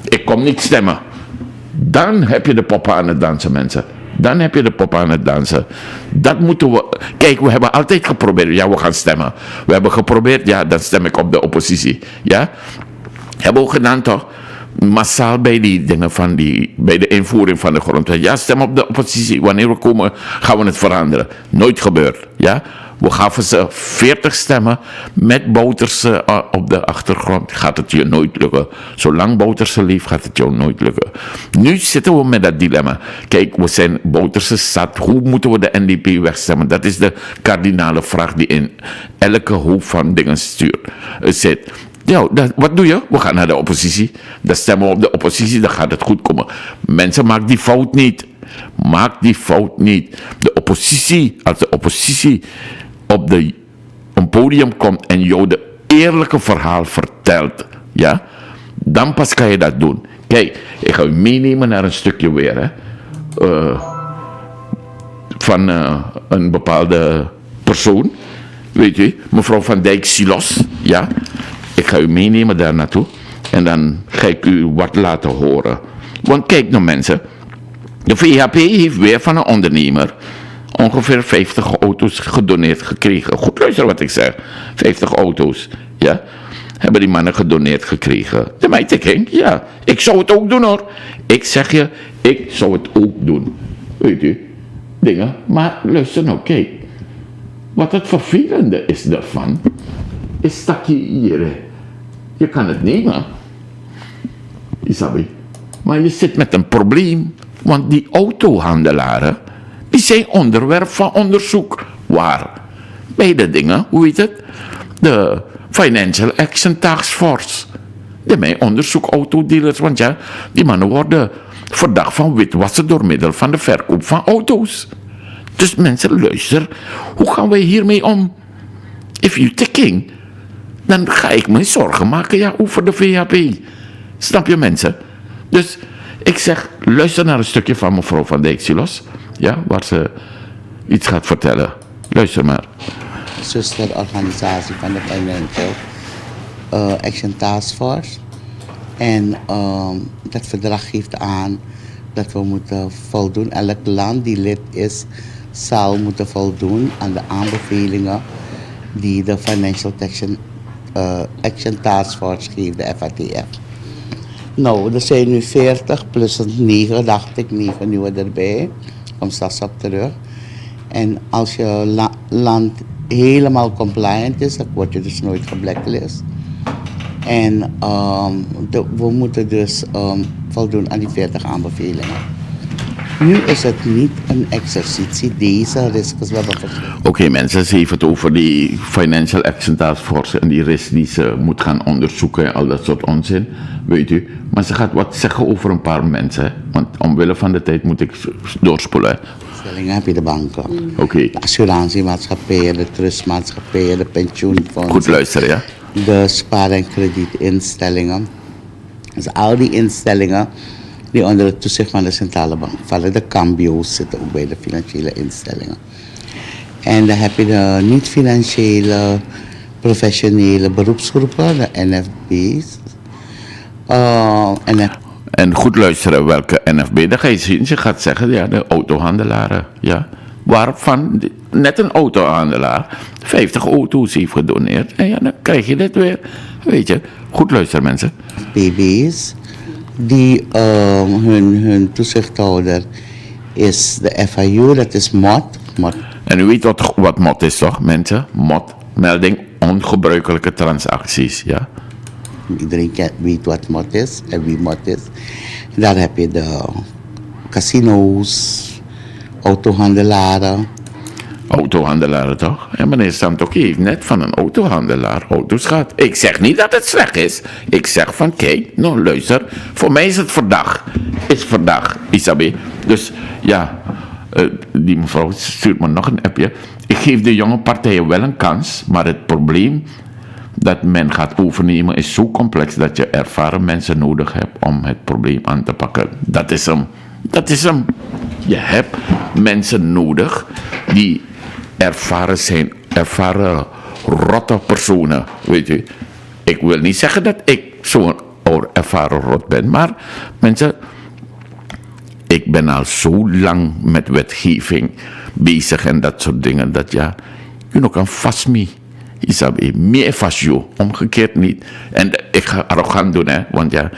Ik kom niet stemmen. Dan heb je de poppen aan het dansen, mensen. Dan heb je de poppen aan het dansen. Dat moeten we... Kijk, we hebben altijd geprobeerd. Ja, we gaan stemmen. We hebben geprobeerd. Ja, dan stem ik op de oppositie. Ja? Hebben we ook gedaan, toch? Massaal bij die dingen van bij de invoering van de grondwet. Ja, stem op de oppositie. Wanneer we komen, gaan we het veranderen. Nooit gebeurd. Ja? We gaven ze 40 stemmen met Bouterse op de achtergrond. Gaat het je nooit lukken. Zolang Bouterse leeft, gaat het jou nooit lukken. Nu zitten we met dat dilemma. Kijk, we zijn Bouterse zat. Hoe moeten we de NDP wegstemmen? Dat is de kardinale vraag die in elke hoop van dingen zit. Ja, wat doe je? We gaan naar de oppositie. Dan stemmen we op de oppositie, dan gaat het goed komen. Mensen, maak die fout niet. Maak die fout niet. De oppositie, als de oppositie op een podium komt en jou de eerlijke verhaal vertelt, ja, dan pas kan je dat doen. Kijk, ik ga u meenemen naar een stukje weer, hè. Van een bepaalde persoon, weet je, mevrouw Van Dijk Silos, ja. Ik ga u meenemen daar naartoe en dan ga ik u wat laten horen. Want kijk nou mensen, de VHP heeft weer van een ondernemer ongeveer 50 auto's gedoneerd gekregen. Goed luisteren wat ik zeg. 50 auto's, ja. Hebben die mannen gedoneerd gekregen. De mijtikking, ja. Ik zou het ook doen hoor. Ik zeg je, ik zou het ook doen. Weet u, dingen. Maar luister nou, kijk. Wat het vervelende is daarvan, is dat je hier, je kan het nemen. Isabi. Maar je zit met een probleem. Want die autohandelaren, die zijn onderwerp van onderzoek. Waar? Bij de dingen, hoe heet het? De Financial Action Task Force. Die mij onderzoek autodealers. Want ja, die mannen worden verdacht van witwassen door middel van de verkoop van auto's. Dus mensen, luister. Hoe gaan wij hiermee om? If you thinking, dan ga ik me zorgen maken, ja, over de VHP. Snap je mensen? Dus ik zeg, luister naar een stukje van mevrouw Van Dijk Silos, ja, waar ze iets gaat vertellen. Luister maar. Zusterorganisatie van de Financial Action Task Force. En dat verdrag geeft aan dat we moeten voldoen. Elk land die lid is, zal moeten voldoen aan de aanbevelingen die de Financial Action Task Force geeft, de FATF. Nou, er zijn nu 40 plus 9, dacht ik, 9 nieuwe erbij. Kom straks op terug. En als je land helemaal compliant is, dan word je dus nooit geblacklist. En we moeten dus voldoen aan die 40 aanbevelingen. Nu is het niet een exercitie, deze risks. Oké, mensen, ze heeft het over die Financial Action Task Force en die risks die ze moet gaan onderzoeken en al dat soort onzin, weet u. Maar ze gaat wat zeggen over een paar mensen, hè? Want omwille van de tijd moet ik doorspoelen. Instellingen heb je de banken, de assurantiemaatschappijen, de trustmaatschappijen, de pensioenfondsen. Goed luisteren, ja. De spaar- en kredietinstellingen. Dus al die instellingen die onder het toezicht van de centrale bank vallen. De cambio's zitten ook bij de financiële instellingen. En dan heb je de niet-financiële, professionele beroepsgroepen, de NFB's. En goed luisteren welke NFB, dan ga je zien, ze gaat zeggen, ja, de autohandelaren, ja. Waarvan net een autohandelaar 50 auto's heeft gedoneerd. En ja, dan krijg je dit weer, weet je. Goed luisteren, mensen. BB's, die hun toezichthouder is de FIU, dat is MOT. En u weet wat MOT is, toch, mensen? MOT, melding ongebruikelijke transacties, ja. Iedereen weet wat MOT is en wie MOT is. Daar heb je de casino's, autohandelaren. Autohandelaren, toch? En meneer Santoki heeft net van een autohandelaar auto's gehad. Ik zeg niet dat het slecht is. Ik zeg van, kijk, nou luister. Voor mij is het verdacht. Is verdacht, Isabi. Dus ja, die mevrouw stuurt me nog een appje. Ik geef de jonge partijen wel een kans, maar het probleem dat men gaat overnemen is zo complex dat je ervaren mensen nodig hebt om het probleem aan te pakken. Dat is hem. Dat is hem. Je hebt mensen nodig die ervaren zijn, ervaren rotte personen, weet u. Ik wil niet zeggen dat ik zo'n ervaren rot ben, maar mensen, ik ben al zo lang met wetgeving bezig en dat soort dingen, dat ja, je nog kan vast me. Isabi, meer vast je, omgekeerd niet. En ik ga arrogant doen, hè, want ja,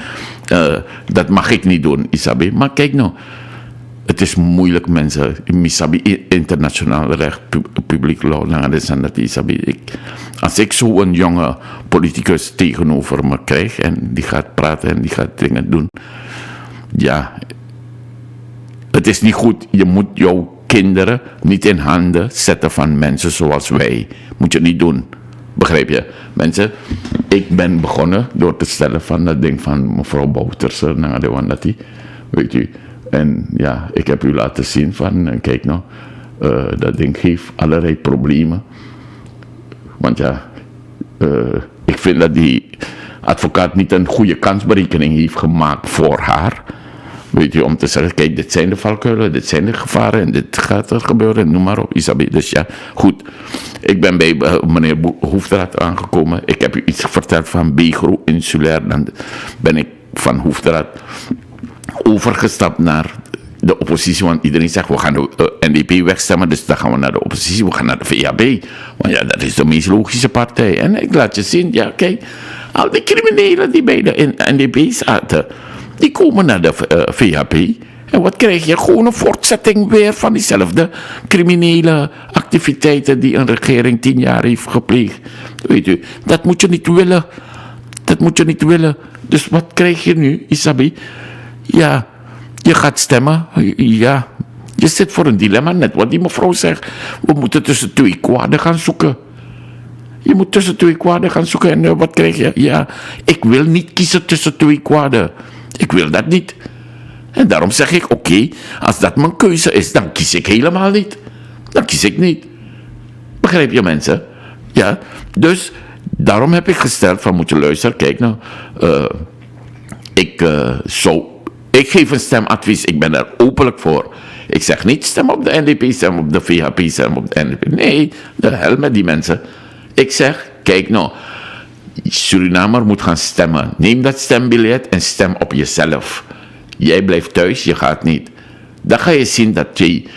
dat mag ik niet doen, Isabi. Maar kijk nou, het is moeilijk, mensen. Isabi, internationaal recht, publiek law, dat Isabi. Als ik zo'n jonge politicus tegenover me krijg en die gaat praten en die gaat dingen doen, ja, het is niet goed. Je moet jouw kinderen niet in handen zetten van mensen zoals wij. Moet je niet doen. Begrijp je? Mensen, ik ben begonnen door te stellen van dat ding van mevrouw Bouterse naar de Wandati. Weet u. En ja, ik heb u laten zien van, kijk nou, dat ding geeft allerlei problemen. Want ja, ik vind dat die advocaat niet een goede kansberekening heeft gemaakt voor haar. Weet je, om te zeggen, kijk, dit zijn de valkuilen, dit zijn de gevaren en dit gaat er gebeuren, noem maar op, Isabi. Dus ja, goed. Ik ben bij meneer Hoefdraad aangekomen. Ik heb u iets verteld van Begro Insulair. Dan ben ik van Hoefdraad overgestapt naar de oppositie. Want iedereen zegt, we gaan de NDP wegstemmen, dus dan gaan we naar de oppositie. We gaan naar de VHB. Want ja, dat is de meest logische partij. En ik laat je zien, ja, kijk, al die criminelen die bij de NDP zaten, die komen naar de VHP. En wat krijg je? Gewoon een voortzetting weer van diezelfde criminele activiteiten die een regering 10 jaar heeft gepleegd. Weet u, dat moet je niet willen. Dat moet je niet willen. Dus wat krijg je nu, Isabi? Ja, je gaat stemmen. Ja, je zit voor een dilemma, net wat die mevrouw zegt. We moeten tussen twee kwaden gaan zoeken. Je moet tussen twee kwaden gaan zoeken. En wat krijg je? Ja, ik wil niet kiezen tussen twee kwaden. Ik wil dat niet. En daarom zeg ik, oké, als dat mijn keuze is, dan kies ik helemaal niet. Dan kies ik niet. Begrijp je, mensen? Ja, dus daarom heb ik gesteld van, moet je luisteren, kijk nou, ik geef een stemadvies, ik ben er openlijk voor. Ik zeg niet, stem op de NDP, stem op de VHP, stem op de NDP. Nee, de hel met die mensen. Ik zeg, kijk nou, Surinamer moet gaan stemmen. Neem dat stembiljet en stem op jezelf. Jij blijft thuis, je gaat niet. Dan ga je zien dat die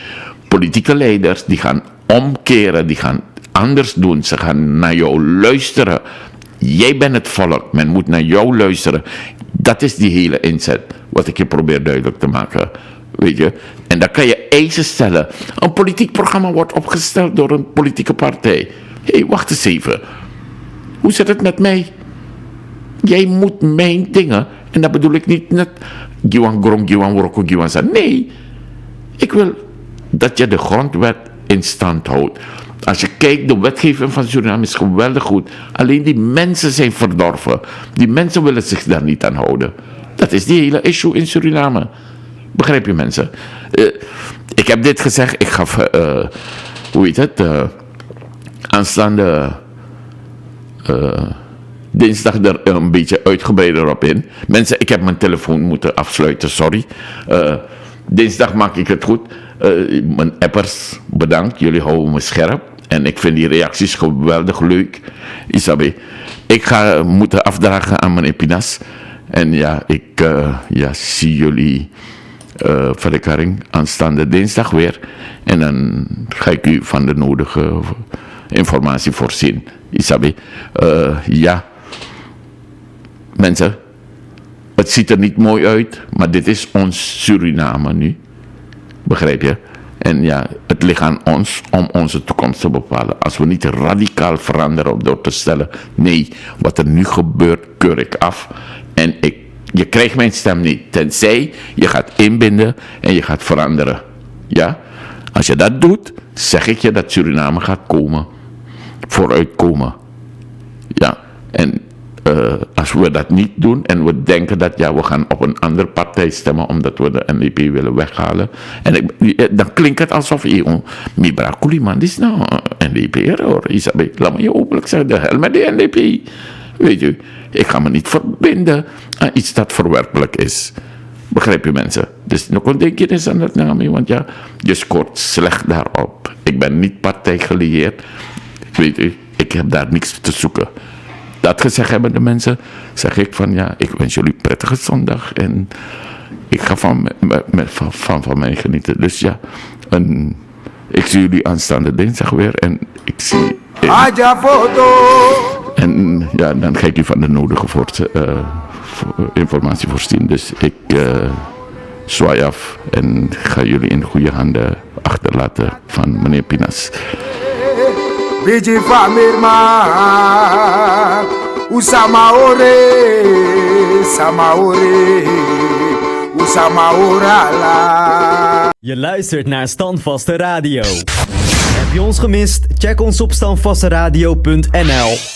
politieke leiders, die gaan omkeren, die gaan anders doen. Ze gaan naar jou luisteren. Jij bent het volk, men moet naar jou luisteren. Dat is die hele inzet, wat ik je probeer duidelijk te maken. Weet je? En dan kan je eisen stellen. Een politiek programma wordt opgesteld door een politieke partij. Hé, wacht eens even. Hoe zit het met mij? Jij moet mijn dingen, en dat bedoel ik niet net Giwan Grong, Giwan Woroko, Giwan San. Nee, ik wil dat je de grondwet in stand houdt. Als je kijkt, de wetgeving van Suriname is geweldig goed. Alleen die mensen zijn verdorven. Die mensen willen zich daar niet aan houden. Dat is die hele issue in Suriname. Begrijp je, mensen? Ik heb dit gezegd. Ik gaf, hoe heet het? Aanstaande dinsdag er een beetje uitgebreider op in. Mensen, ik heb mijn telefoon moeten afsluiten, sorry. Dinsdag maak ik het goed. Mijn appers, bedankt. Jullie houden me scherp. En ik vind die reacties geweldig leuk. Isabe, ik ga moeten afdragen aan meneer Pinas. En ja, ik zie jullie verklaring aanstaande dinsdag weer. En dan ga ik u van de nodige informatie voorzien. Isabe, ja. Mensen, het ziet er niet mooi uit, maar dit is ons Suriname nu. Begrijp je? En ja, het ligt aan ons om onze toekomst te bepalen. Als we niet radicaal veranderen door te stellen, nee, wat er nu gebeurt, keur ik af. En je krijgt mijn stem niet, tenzij je gaat inbinden en je gaat veranderen. Ja? Als je dat doet, zeg ik je dat Suriname gaat komen. Vooruitkomen. Ja, en als we dat niet doen en we denken dat we gaan op een andere partij stemmen omdat we de NDP willen weghalen. En dan klinkt het alsof je Mibra Kuliman is nou een NDP'er hoor. Isabel, laat me je openlijk zeggen, de hel met de NDP. Weet je, ik ga me niet verbinden aan iets dat verwerpelijk is. Begrijp je, mensen? Dus nog een dingje is aan dat naam, want ja, je scoort slecht daarop. Ik ben niet partijgelieerd. Weet u, ik heb daar niks te zoeken. Dat gezegd hebben de mensen, zeg ik van ja, ik wens jullie prettige zondag en ik ga van mij genieten. Dus ja, ik zie jullie aanstaande dinsdag weer en ik zie... En ja, dan ga ik u van de nodige informatie voorzien. Dus ik zwaai af en ga jullie in goede handen achterlaten van meneer Pinas. Biji Famirma Usamaore Usamaorala. Je luistert naar Standvaste Radio. Heb je ons gemist? Check ons op standvasteradio.nl.